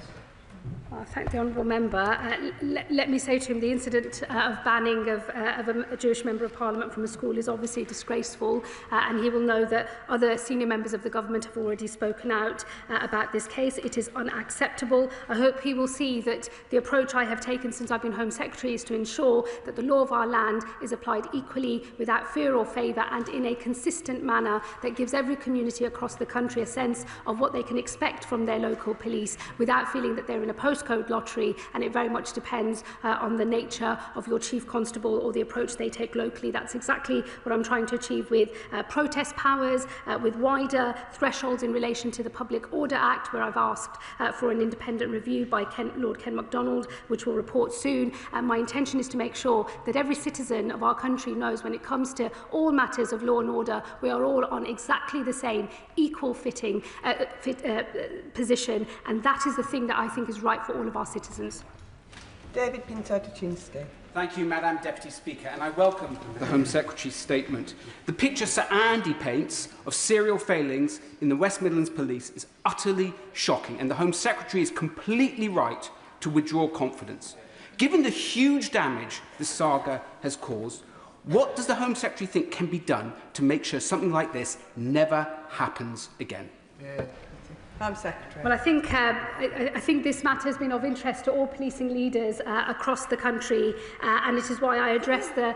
I thank the honourable member. Let me say to him the incident of banning of a Jewish member of Parliament from a school is obviously disgraceful, and he will know that other senior members of the government have already spoken out about this case. It is unacceptable. I hope he will see that the approach I have taken since I've been Home Secretary is to ensure that the law of our land is applied equally, without fear or favour, and in a consistent manner that gives every community across the country a sense of what they can expect from their local police, without feeling that they're in a postcode lottery, and it very much depends on the nature of your chief constable or the approach they take locally. That's exactly what I'm trying to achieve with protest powers, with wider thresholds in relation to the Public Order Act, where I've asked for an independent review by Lord Ken MacDonald, which will report soon. My intention is to make sure that every citizen of our country knows when it comes to all matters of law and order, we are all on exactly the same equal position, and that is the thing that I think is right for all of our citizens. David Pinto-Tuchinski. Thank you, Madam Deputy Speaker, and I welcome the Home Secretary's statement. The picture Sir Andy paints of serial failings in the West Midlands Police is utterly shocking, and the Home Secretary is completely right to withdraw confidence. Given the huge damage the saga has caused, what does the Home Secretary think can be done to make sure something like this never happens again? Home Secretary. Well, I think this matter has been of interest to all policing leaders across the country, and it is why I address the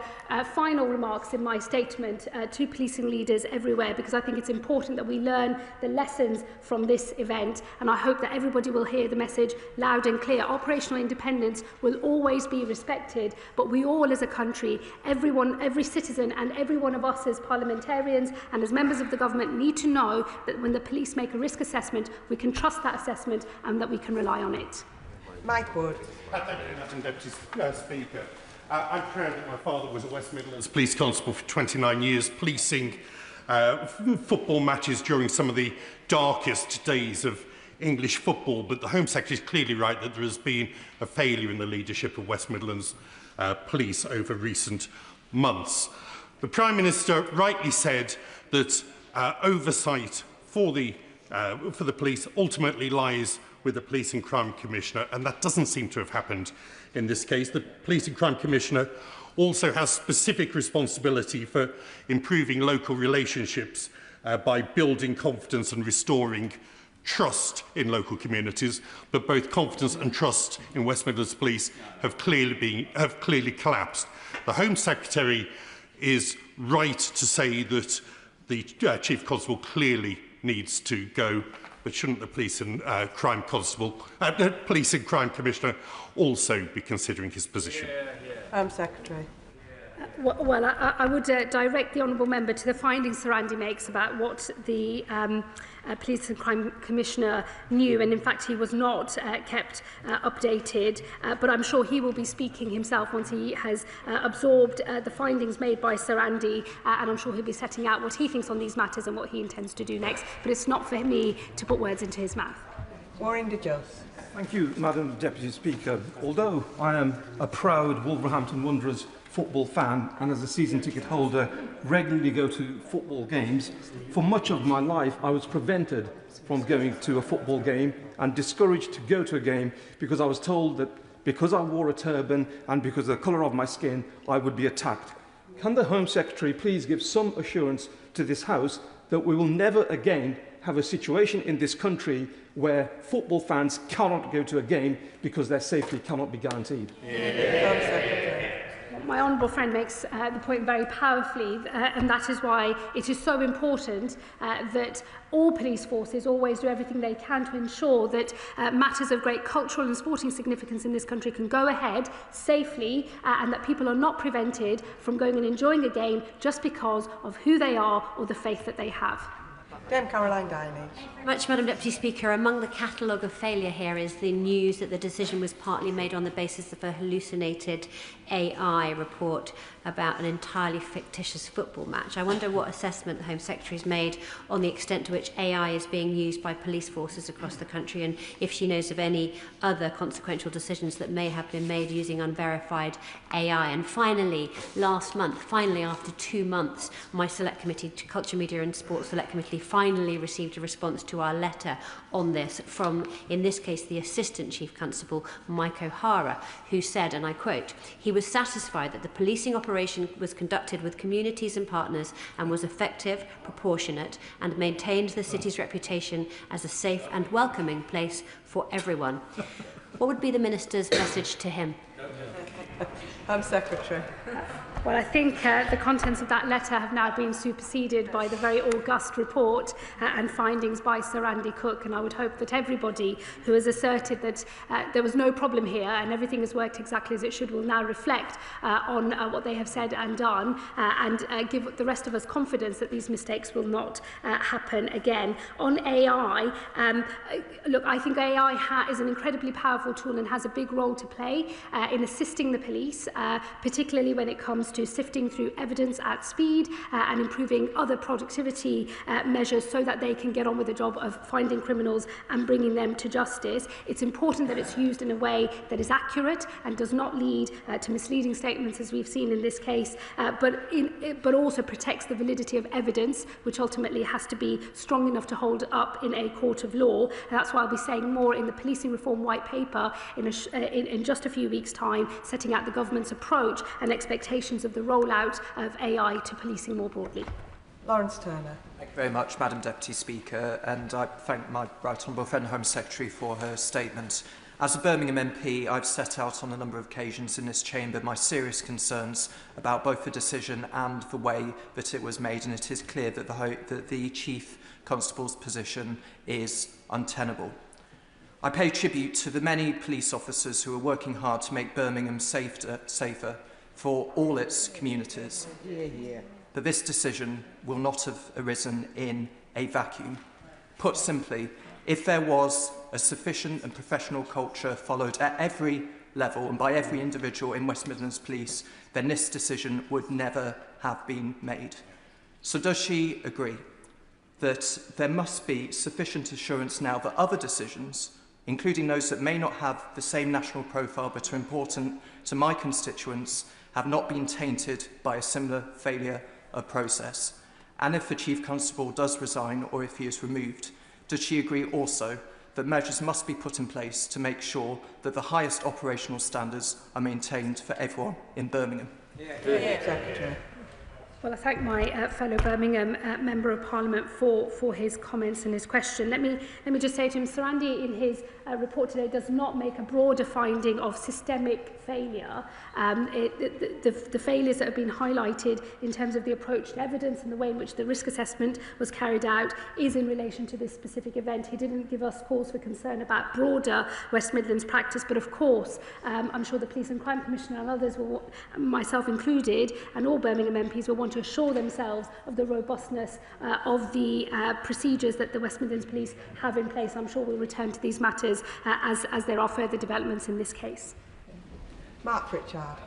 final remarks in my statement to policing leaders everywhere, because I think it's important that we learn the lessons from this event, and I hope that everybody will hear the message loud and clear. Operational independence will always be respected, but we all as a country, everyone, every citizen and every one of us as parliamentarians and as members of the government need to know that when the police make a risk assessment, we can trust that assessment and that we can rely on it. Mike Wood. Thank you, Madam Deputy Speaker. I'm proud that my father was a West Midlands Police Constable for 29 years, policing football matches during some of the darkest days of English football. But the Home Secretary is clearly right that there has been a failure in the leadership of West Midlands Police over recent months. The Prime Minister rightly said that oversight for the police ultimately lies with the Police and Crime Commissioner, and that doesn't seem to have happened in this case. The Police and Crime Commissioner also has specific responsibility for improving local relationships by building confidence and restoring trust in local communities, but both confidence and trust in West Midlands Police have clearly collapsed. The Home Secretary is right to say that the Chief Constable clearly needs to go, but shouldn't the Police and Crime Commissioner also be considering his position? Secretary. Well, I would direct the honourable member to the findings Sir Andy makes about what the Police and Crime Commissioner knew, and in fact he was not kept updated, but I'm sure he will be speaking himself once he has absorbed the findings made by Sir Andy, and I'm sure he'll be setting out what he thinks on these matters and what he intends to do next, but it's not for me to put words into his mouth. Maureen de Jos. Thank you, Madam Deputy Speaker. Although I am a proud Wolverhampton Wanderers football fan and as a season ticket holder regularly go to football games, for much of my life I was prevented from going to a football game and discouraged to go to a game because I was told that because I wore a turban and because of the colour of my skin I would be attacked. Can the Home Secretary please give some assurance to this House that we will never again have a situation in this country where football fans cannot go to a game because their safety cannot be guaranteed? My honourable friend makes the point very powerfully, and that is why it is so important that all police forces always do everything they can to ensure that matters of great cultural and sporting significance in this country can go ahead safely, and that people are not prevented from going and enjoying a game just because of who they are or the faith that they have. Caroline Dinage. Much, Madam Deputy Speaker. Among the catalogue of failure here is the news that the decision was partly made on the basis of a hallucinated AI report about an entirely fictitious football match. I wonder what assessment the Home Secretary has made on the extent to which AI is being used by police forces across the country, and if she knows of any other consequential decisions that may have been made using unverified AI. And finally, last month, after 2 months, my Select Committee, Culture, Media and Sports Select Committee, finally received a response to our letter on this from, in this case, the Assistant Chief Constable, Mike O'Hara, who said, and I quote, "He was satisfied that the policing operation was conducted with communities and partners and was effective, proportionate, and maintained the city's reputation as a safe and welcoming place for everyone." What would be the Minister's message to him? Secretary. Well, I think the contents of that letter have now been superseded by the very august report and findings by Sir Andy Cook, and I would hope that everybody who has asserted that there was no problem here and everything has worked exactly as it should will now reflect on what they have said and done, and give the rest of us confidence that these mistakes will not happen again. On AI, look, I think AI is an incredibly powerful tool and has a big role to play in assisting the police, particularly when it comes to sifting through evidence at speed and improving other productivity measures so that they can get on with the job of finding criminals and bringing them to justice. It's important that it's used in a way that is accurate and does not lead to misleading statements, as we've seen in this case, but also protects the validity of evidence, which ultimately has to be strong enough to hold up in a court of law. And that's why I'll be saying more in the Policing Reform White Paper in just a few weeks' time, setting out the government's approach and expectations of the rollout of AI to policing more broadly. Lawrence Turner. Thank you very much, Madam Deputy Speaker, and I thank my right honourable friend Home Secretary for her statement. As a Birmingham MP, I've set out on a number of occasions in this chamber my serious concerns about both the decision and the way that it was made, and it is clear that the Chief Constable's position is untenable. I pay tribute to the many police officers who are working hard to make Birmingham safer for all its communities. But this decision will not have arisen in a vacuum. Put simply, if there was a sufficient and professional culture followed at every level and by every individual in West Midlands Police, then this decision would never have been made. So does she agree that there must be sufficient assurance now that other decisions, including those that may not have the same national profile but are important to my constituents, have not been tainted by a similar failure of process? And if the Chief Constable does resign or if he is removed, does she agree also that measures must be put in place to make sure that the highest operational standards are maintained for everyone in Birmingham? Secretary. Well, I thank my fellow Birmingham Member of Parliament for his comments and his question. Let me just say to him, Sir Andy, in his report today, does not make a broader finding of systemic failure. The failures that have been highlighted in terms of the approach to evidence and the way in which the risk assessment was carried out is in relation to this specific event. He didn't give us cause for concern about broader West Midlands practice, but of course, I'm sure the Police and Crime Commissioner and others, myself included, and all Birmingham MPs will want to assure themselves of the robustness of the procedures that the West Midlands Police have in place. I'm sure we'll return to these matters as there are further developments in this case. Mark Pritchard.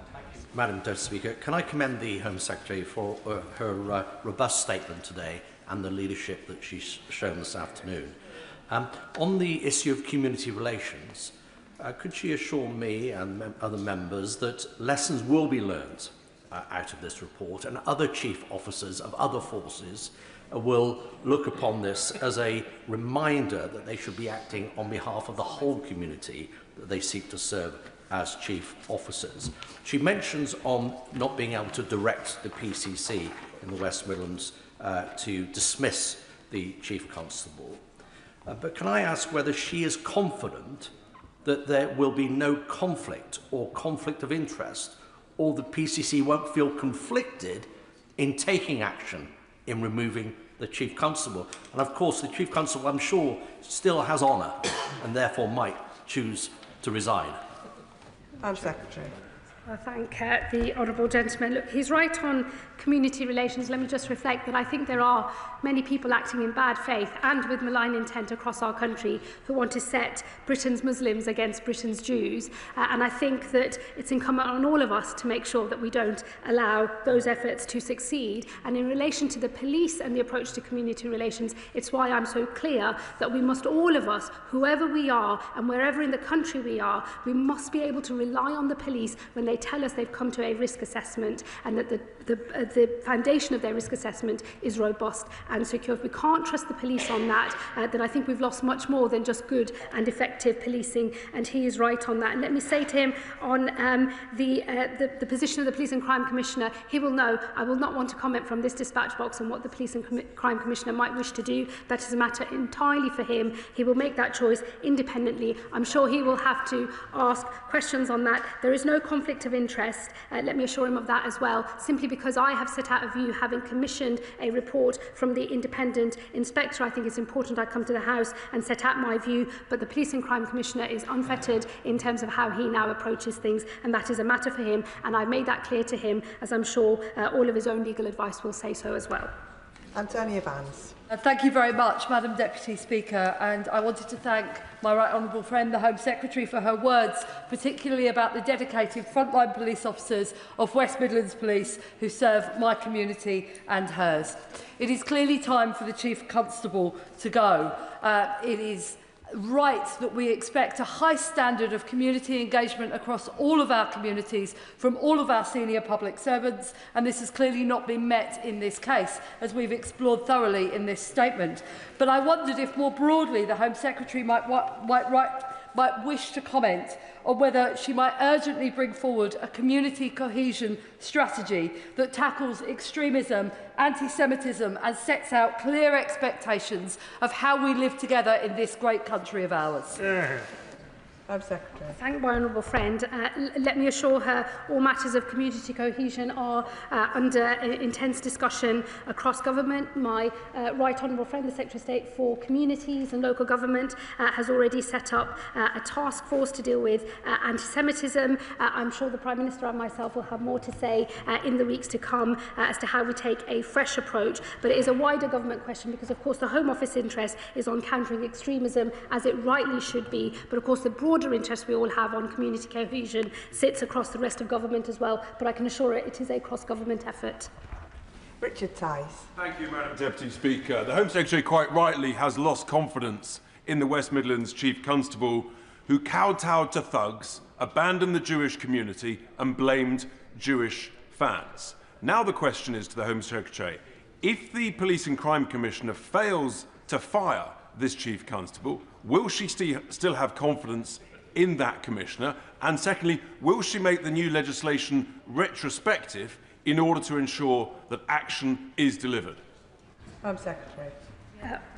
Madam Deputy Speaker, can I commend the Home Secretary for her robust statement today and the leadership that she's shown this afternoon. On the issue of community relations, could she assure me and other members that lessons will be learned out of this report, and other chief officers of other forces will look upon this as a reminder that they should be acting on behalf of the whole community that they seek to serve as chief officers? She mentions on not being able to direct the PCC in the West Midlands to dismiss the Chief Constable. But can I ask whether she is confident that there will be no conflict or conflict of interest, or the PCC won't feel conflicted in taking action in removing the Chief Constable? And of course, the Chief Constable, I'm sure, still has honour and therefore might choose to resign. Secretary. I thank the honourable gentleman. Look, he's right on community relations. Let me just reflect that I think there are many people acting in bad faith and with malign intent across our country who want to set Britain's Muslims against Britain's Jews. And I think that it's incumbent on all of us to make sure that we don't allow those efforts to succeed. And in relation to the police and the approach to community relations, it's why I'm so clear that we must, all of us, whoever we are and wherever in the country we are, we must be able to rely on the police when they tell us they've come to a risk assessment and that the foundation of their risk assessment is robust and secure. If we can't trust the police on that, then I think we've lost much more than just good and effective policing, and he is right on that. And let me say to him on the position of the Police and Crime Commissioner, he will know I will not want to comment from this dispatch box on what the Police and Crime Commissioner might wish to do. That is a matter entirely for him. He will make that choice independently. I'm sure he will have to ask questions on that. There is no conflict of interest. Let me assure him of that as well, simply because I have set out a view, having commissioned a report from the independent inspector. I think it's important I come to the House and set out my view, but the Police and Crime Commissioner is unfettered in terms of how he now approaches things, and that is a matter for him, and I've made that clear to him, as I'm sure all of his own legal advice will say so as well. Antonia Vance. Thank you very much, Madam Deputy Speaker, and I wanted to thank my right honourable friend, the Home Secretary, for her words, particularly about the dedicated frontline police officers of West Midlands Police who serve my community and hers. It is clearly time for the Chief Constable to go. It is right that we expect a high standard of community engagement across all of our communities from all of our senior public servants, and this has clearly not been met in this case, as we've explored thoroughly in this statement. But I wondered if more broadly the Home Secretary might wish to comment on whether she might urgently bring forward a community cohesion strategy that tackles extremism, anti-Semitism and sets out clear expectations of how we live together in this great country of ours. Secretary. Thank my honourable friend. Let me assure her all matters of community cohesion are under intense discussion across government. My right honourable friend, the Secretary of State for Communities and Local Government, has already set up a task force to deal with anti-Semitism. I'm sure the Prime Minister and myself will have more to say in the weeks to come as to how we take a fresh approach. But it is a wider government question because, of course, the Home Office interest is on countering extremism, as it rightly should be. But, of course, the broader interest we all have on community cohesion sits across the rest of government as well, but I can assure it is a cross-government effort. Richard Tice. Thank you, Madam Deputy Speaker. The Home Secretary quite rightly has lost confidence in the West Midlands Chief Constable, who kowtowed to thugs, abandoned the Jewish community and blamed Jewish fans. Now the question is to the Home Secretary, If the Police and Crime Commissioner fails to fire this Chief Constable, will she still have confidence in that Commissioner? And secondly, will she make the new legislation retrospective in order to ensure that action is delivered? Home Secretary.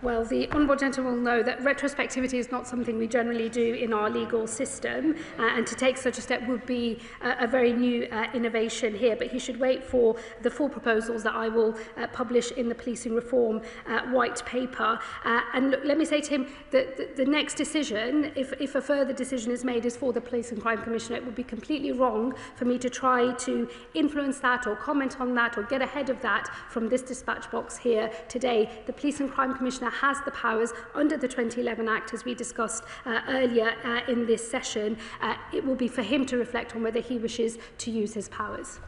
Well, the Honourable Gentleman will know that retrospectivity is not something we generally do in our legal system, and to take such a step would be a very new innovation here, but he should wait for the full proposals that I will publish in the policing reform white paper. And look, let me say to him that the next decision, if a further decision is made, is for the Police and Crime Commissioner. It would be completely wrong for me to try to influence that or comment on that or get ahead of that from this dispatch box here today. The Police and Crime Commissioner has the powers under the 2011 Act, as we discussed earlier in this session. It will be for him to reflect on whether he wishes to use his powers.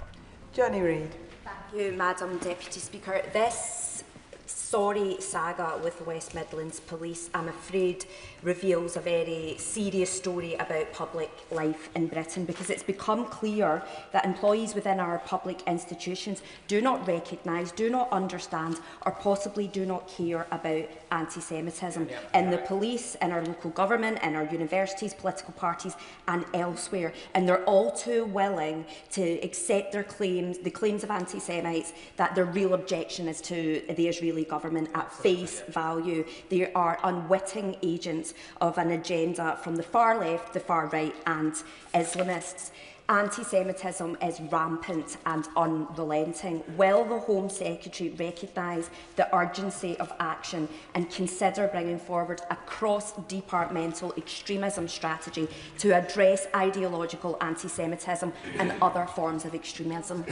Johnny Reid. Thank you, Madam Deputy Speaker. This sorry saga with the West Midlands Police, I'm afraid, reveals a very serious story about public life in Britain, because it's become clear that employees within our public institutions do not recognise, do not understand, or possibly do not care about anti-Semitism in the police, in our local government, in our universities, political parties and elsewhere. And they're all too willing to accept their claims, the claims of anti-Semites, that their real objection is to the Israeli government at face value. They are unwitting agents of an agenda from the far left, the far right and Islamists. Anti-Semitism is rampant and unrelenting. Will the Home Secretary recognise the urgency of action and consider bringing forward a cross-departmental extremism strategy to address ideological anti-Semitism and other forms of extremism?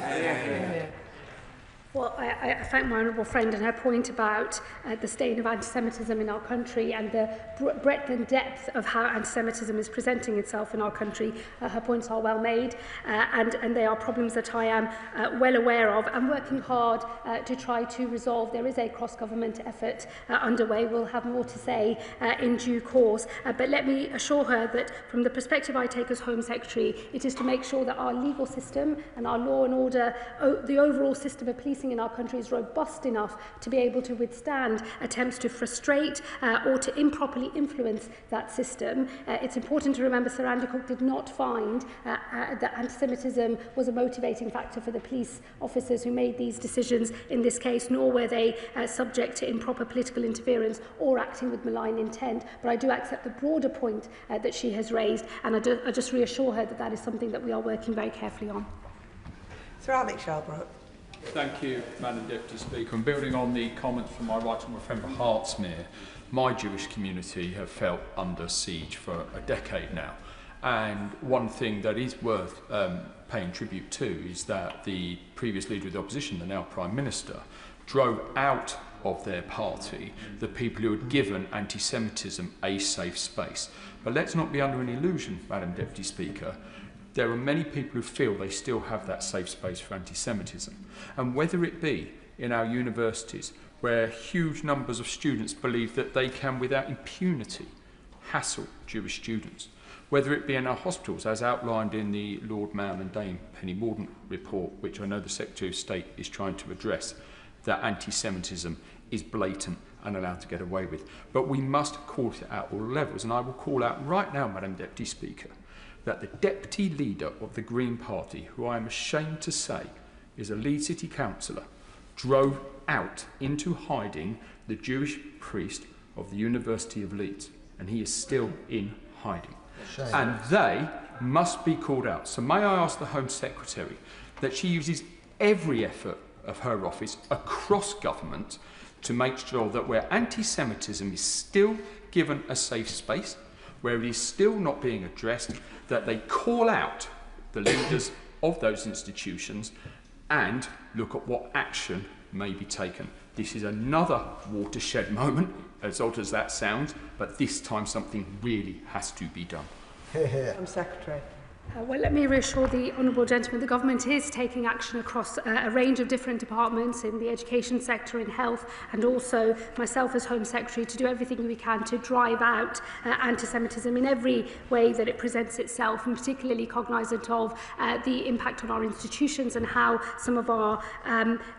Well, I thank my honourable friend and her point about the stain of anti-Semitism in our country and the breadth and depth of how anti-Semitism is presenting itself in our country. Her points are well made, and they are problems that I am well aware of and working hard to try to resolve. There is a cross-government effort underway. We'll have more to say in due course. But let me assure her that from the perspective I take as Home Secretary, it is to make sure that our legal system and our law and order, the overall system of policing in our country is robust enough to be able to withstand attempts to frustrate or to improperly influence that system. It's important to remember Sir Andy Cook did not find that anti-Semitism was a motivating factor for the police officers who made these decisions in this case, nor were they subject to improper political interference or acting with malign intent. But I do accept the broader point that she has raised, and I just reassure her that that is something that we are working very carefully on. Sir Alex Shelbrooke. Thank you, Madam Deputy Speaker. And building on the comments from my right honourable friend for Hertsmere, my Jewish community have felt under siege for a decade now. And one thing that is worth paying tribute to is that the previous leader of the opposition, the now Prime Minister, drove out of their party the people who had given anti-Semitism a safe space. But let's not be under an illusion, Madam Deputy Speaker. There are many people who feel they still have that safe space for anti-Semitism. And whether it be in our universities, where huge numbers of students believe that they can, without impunity, hassle Jewish students, whether it be in our hospitals, as outlined in the Lord Mayor and Dame Penny Mordaunt report, which I know the Secretary of State is trying to address, that anti-Semitism is blatant and allowed to get away with. But we must call it at all levels, and I will call out right now, Madam Deputy Speaker, that the Deputy Leader of the Green Party, who I am ashamed to say is a Leeds City Councillor, drove out into hiding the Jewish priest of the University of Leeds, and he is still in hiding. Shame. And they must be called out. So may I ask the Home Secretary that she uses every effort of her office across government to make sure that where anti-Semitism is still given a safe space, where it is still not being addressed, that they call out the leaders of those institutions and look at what action may be taken. This is another watershed moment, as odd as that sounds, but this time something really has to be done. Home Secretary. Well, let me reassure the honourable gentleman the government is taking action across a range of different departments in the education sector, in health, and also myself as Home Secretary to do everything we can to drive out anti-Semitism in every way that it presents itself, and particularly cognisant of the impact on our institutions and how some of our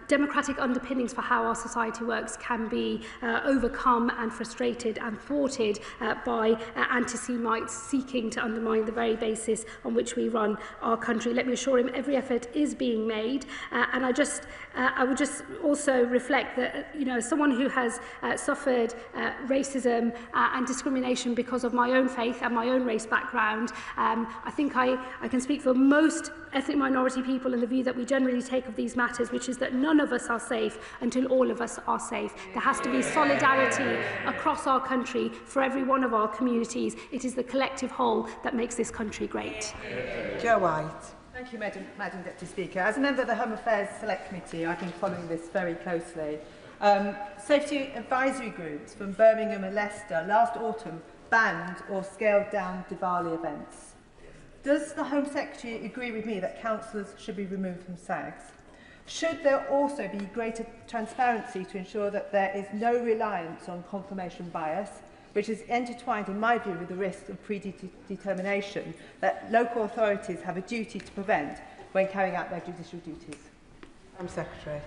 democratic underpinnings for how our society works can be overcome and frustrated and thwarted by anti-Semites seeking to undermine the very basis on which we run our country. Let me assure him every effort is being made, and I would just also reflect that, as someone who has suffered racism and discrimination because of my own faith and my own race background, I think I can speak for most ethnic minority people in the view that we generally take of these matters, which is that none of us are safe until all of us are safe. There has to be solidarity across our country for every one of our communities. It is the collective whole that makes this country great. Joe White. Thank you, Madam Deputy Speaker. As a member of the Home Affairs Select Committee, I've been following this very closely. Safety advisory groups from Birmingham and Leicester last autumn banned or scaled down Diwali events. Does the Home Secretary agree with me that councillors should be removed from SAGs? Should there also be greater transparency to ensure that there is no reliance on confirmation bias, which is intertwined, in my view, with the risk of predetermination that local authorities have a duty to prevent when carrying out their judicial duties? Home Secretary.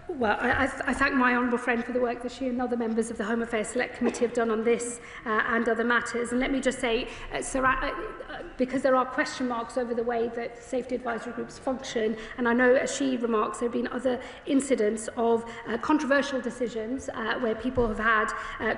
Well, I thank my honourable friend for the work that she and other members of the Home Affairs Select Committee have done on this and other matters. And let me just say, because there are question marks over the way that safety advisory groups function, and I know, as she remarks, there have been other incidents of controversial decisions where people have had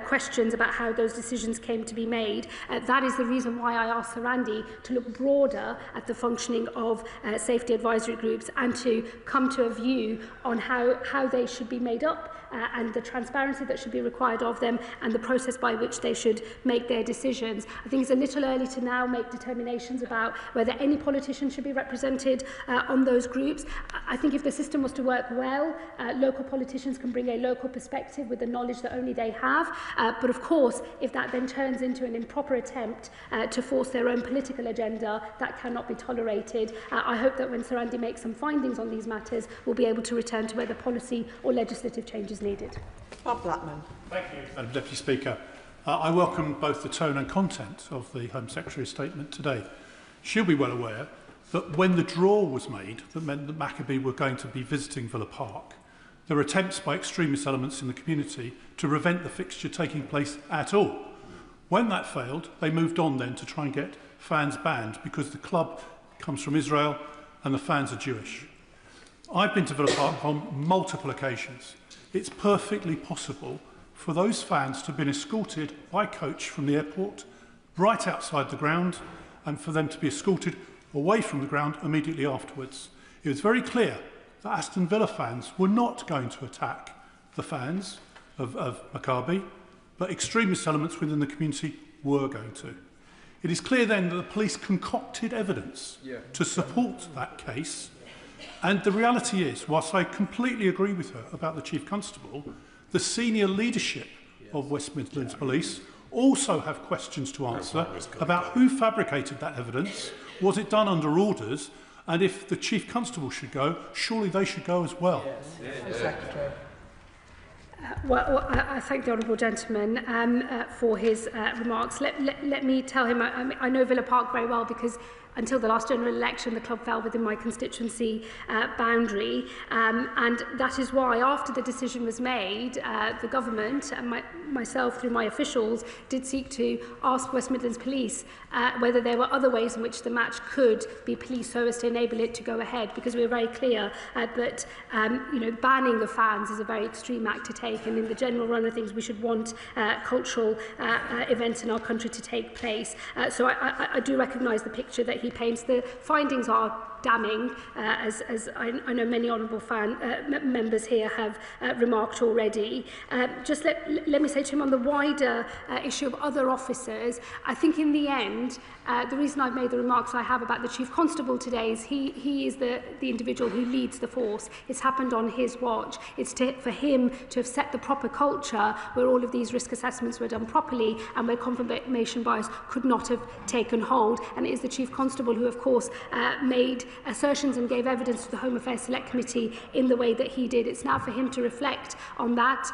questions about how those decisions came to be made. That is the reason why I asked Sir Andy to look broader at the functioning of safety advisory groups and to come to a view on how they should be made up and the transparency that should be required of them and the process by which they should make their decisions. I think it's a little early to now make determinations about whether any politician should be represented on those groups. I think if the system was to work well, local politicians can bring a local perspective with the knowledge that only they have. But of course, if that then turns into an improper attempt to force their own political agenda, that cannot be tolerated. I hope that when Sir Andy makes some findings on these matters, we'll be able to return to whether policy or legislative changes needed. Bob Blackman. Thank you, Madam Deputy Speaker. I welcome both the tone and content of the Home Secretary's statement today. She'll be well aware that when the draw was made, that meant that Maccabi were going to be visiting Villa Park, there were attempts by extremist elements in the community to prevent the fixture taking place at all. When that failed, they moved on then to try and get fans banned because the club comes from Israel and the fans are Jewish. I've been to Villa Park on multiple occasions. It's perfectly possible for those fans to have been escorted by coach from the airport right outside the ground and for them to be escorted away from the ground immediately afterwards. It was very clear that Aston Villa fans were not going to attack the fans of Maccabi, but extremist elements within the community were going to. It is clear then that the police concocted evidence to support that case. And the reality is, whilst I completely agree with her about the Chief Constable, the senior leadership of West Midlands Police also have questions to answer about who fabricated that evidence, was it done under orders, and if the Chief Constable should go, surely they should go as well. Secretary. Well, I thank the honourable gentleman for his remarks. Let me tell him, I know Villa Park very well because until the last general election, the club fell within my constituency boundary. And that is why, after the decision was made, the government and myself, through my officials, did seek to ask West Midlands Police whether there were other ways in which the match could be policed so as to enable it to go ahead, because we were very clear that banning the fans is a very extreme act to take, and in the general run of things, we should want cultural events in our country to take place. So I do recognise the picture that that he paints. The findings are damning, as I know many honourable members here have remarked already. Just let me say to him on the wider issue of other officers, I think in the end, the reason I've made the remarks I have about the Chief Constable today is he is the individual who leads the force. It's happened on his watch. It's for him to have set the proper culture where all of these risk assessments were done properly and where confirmation bias could not have taken hold. And it is the Chief Constable who, of course, made assertions and gave evidence to the Home Affairs Select Committee in the way that he did. It's now for him to reflect on that.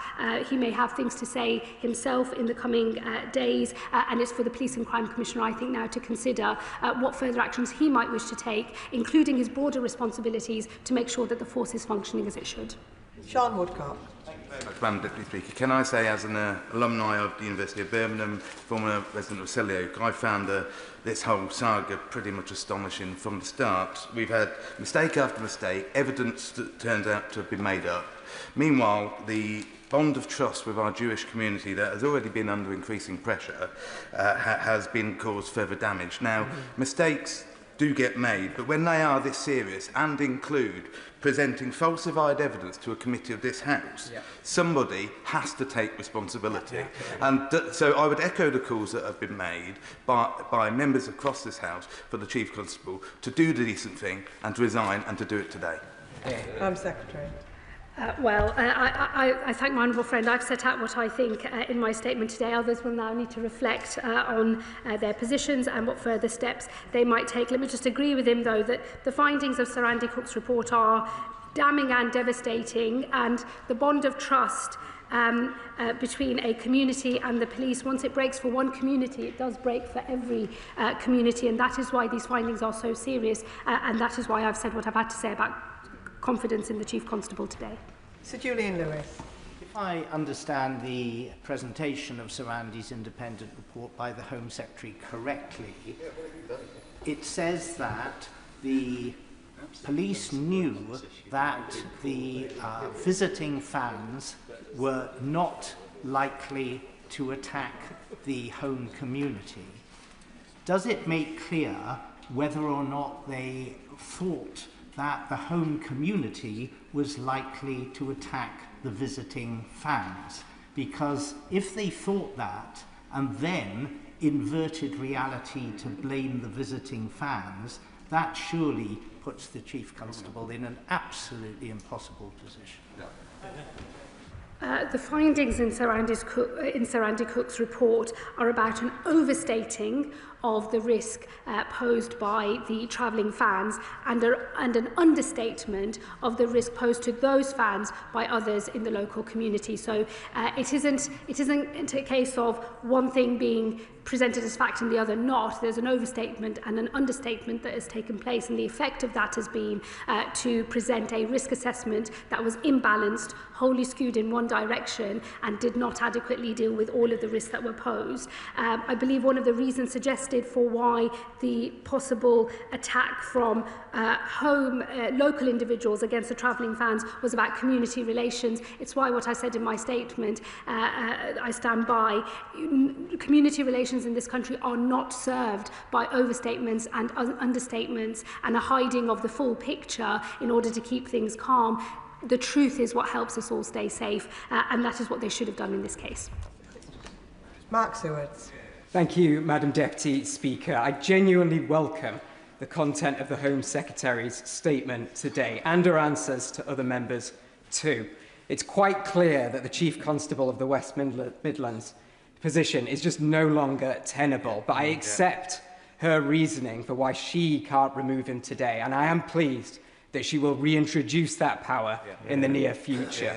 He may have things to say himself in the coming days, and it's for the Police and Crime Commissioner, I think, now to consider what further actions he might wish to take, including his broader responsibilities to make sure that the force is functioning as it should. Sean Woodcock. Thank you very much, Madam Deputy Speaker. Can I say, as an alumni of the University of Birmingham, former resident of Selly Oak, I found this whole saga pretty much astonishing from the start. We've had mistake after mistake, evidence that turns out to have been made up. Meanwhile, the bond of trust with our Jewish community that has already been under increasing pressure has been caused further damage. Now, mistakes do get made, but when they are this serious and include presenting falsified evidence to a committee of this House, somebody has to take responsibility. And so I would echo the calls that have been made by members across this House for the Chief Constable to do the decent thing and to resign and to do it today. Home Secretary. I thank my honourable friend. I've set out what I think in my statement today. Others will now need to reflect on their positions and what further steps they might take. Let me just agree with him, though, that the findings of Sir Andy Cook's report are damning and devastating, and the bond of trust between a community and the police, once it breaks for one community, it does break for every community, and that is why these findings are so serious, and that is why I've said what I've had to say about confidence in the Chief Constable today. Sir Julian Lewis. If I understand the presentation of Sir Andy's independent report by the Home Secretary correctly, it says that the police knew that the visiting fans were not likely to attack the home community. Does it make clear whether or not they thought that the home community was likely to attack the visiting fans? Because if they thought that and then inverted reality to blame the visiting fans, that surely puts the Chief Constable in an absolutely impossible position. The findings in Sir Andy Cook's report are about an overstating of the risk posed by the travelling fans and an understatement of the risk posed to those fans by others in the local community. So it isn't a case of one thing being presented as fact and the other not. There's an overstatement and an understatement that has taken place, and the effect of that has been to present a risk assessment that was imbalanced, wholly skewed in one direction, and did not adequately deal with all of the risks that were posed. I believe one of the reasons suggested for why the possible attack from local individuals against the travelling fans was about community relations. It's why what I said in my statement I stand by. Community relations in this country are not served by overstatements and understatements and a hiding of the full picture in order to keep things calm. The truth is what helps us all stay safe, and that is what they should have done in this case. Mark Sewards. Thank you, Madam Deputy Speaker. I genuinely welcome the content of the Home Secretary's statement today and her answers to other members too. It's quite clear that the Chief Constable of the West Midlands position is just no longer tenable, but I accept her reasoning for why she can't remove him today, and I am pleased that she will reintroduce that power in the near future.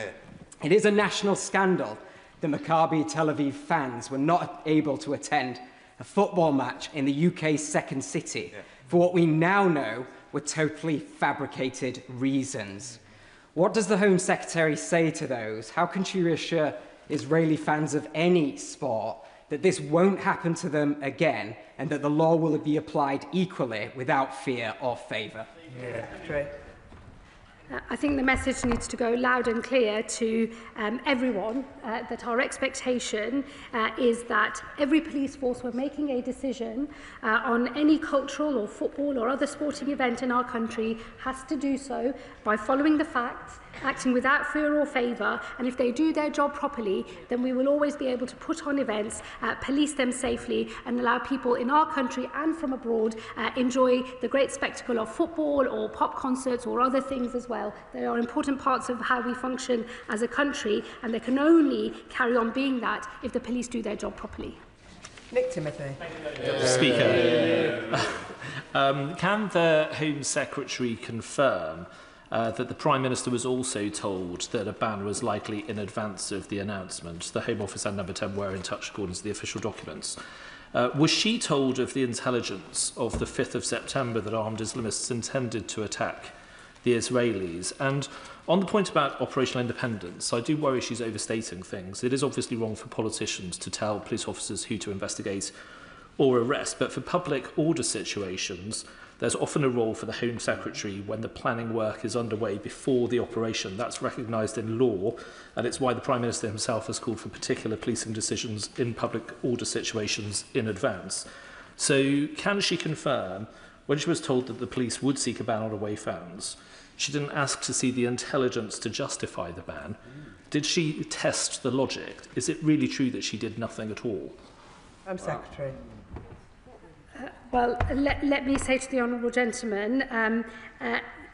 It is a national scandal that Maccabi Tel Aviv fans were not able to attend a football match in the UK's second city for what we now know were totally fabricated reasons. What does the Home Secretary say to those? How can she reassure Israeli fans of any sport that this won't happen to them again and that the law will be applied equally without fear or favour? I think the message needs to go loud and clear to everyone that our expectation is that every police force, when making a decision on any cultural or football or other sporting event in our country, has to do so by following the facts, acting without fear or favour, and if they do their job properly, then we will always be able to put on events, police them safely, and allow people in our country and from abroad enjoy the great spectacle of football or pop concerts or other things as well. They are important parts of how we function as a country, and they can only carry on being that if the police do their job properly. Nick Timothy. Speaker, can the Home Secretary confirm that the Prime Minister was also told that a ban was likely in advance of the announcement? The Home Office and Number 10 were in touch according to the official documents. Was she told of the intelligence of the 5th of September that armed Islamists intended to attack the Israelis? And on the point about operational independence, I do worry she's overstating things. It is obviously wrong for politicians to tell police officers who to investigate or arrest, but for public order situations, there's often a role for the Home Secretary when the planning work is underway before the operation. That's recognised in law, and it's why the Prime Minister himself has called for particular policing decisions in public order situations in advance. So can she confirm, when she was told that the police would seek a ban on away fans, she didn't ask to see the intelligence to justify the ban? Did she test the logic? Is it really true that she did nothing at all? Home Secretary. Well, let me say to the honourable gentleman,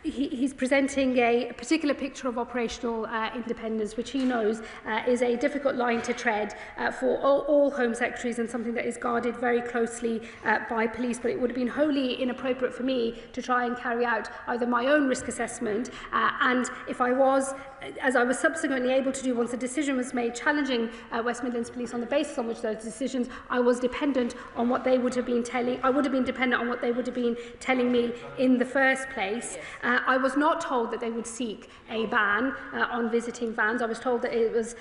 he's presenting a particular picture of operational independence, which he knows is a difficult line to tread for all Home Secretaries and something that is guarded very closely by police. But it would have been wholly inappropriate for me to try and carry out either my own risk assessment and if I was, as I was subsequently able to do once a decision was made challenging West Midlands Police on the basis on which those decisions, I was dependent on what they would have been telling, I would have been dependent on what they would have been telling me in the first place. I was not told that they would seek a ban on visiting vans. I was told that it was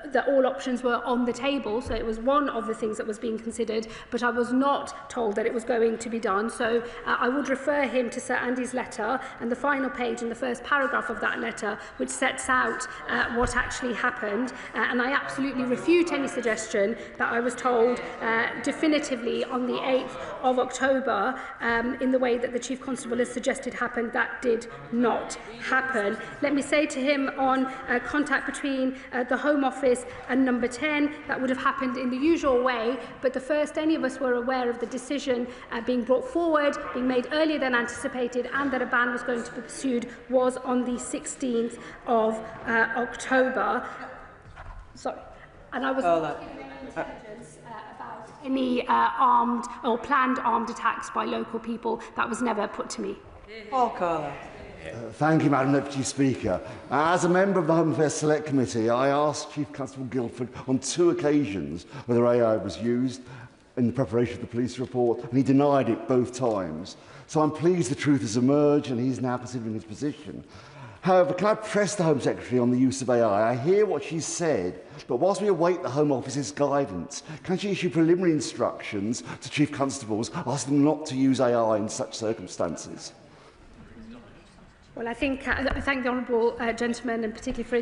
that all options were on the table, so it was one of the things that was being considered, but I was not told that it was going to be done. So I would refer him to Sir Andy's letter and the final page and the first paragraph of that letter, which sets out what actually happened, and I absolutely refute any suggestion that I was told definitively on the 8th of October in the way that the Chief Constable has suggested happened. That did not happen. Let me say to him on contact between the Home Office and Number 10, that would have happened in the usual way, but the first any of us were aware of the decision being brought forward, being made earlier than anticipated, and that a ban was going to be pursued was on the 16th of October. Sorry. And I was not given any intelligence about any armed or planned armed attacks by local people. That was never put to me. Paul Carla. Thank you, Madam Deputy Speaker. As a member of the Home Affairs Select Committee, I asked Chief Constable Guildford on 2 occasions whether AI was used in the preparation of the police report, and he denied it both times. So I'm pleased the truth has emerged and he's now considering his position. However, can I press the Home Secretary on the use of AI? I hear what she said, but whilst we await the Home Office's guidance, can she issue preliminary instructions to Chief Constables asking them not to use AI in such circumstances? Well, I thank the honourable gentleman, and particularly for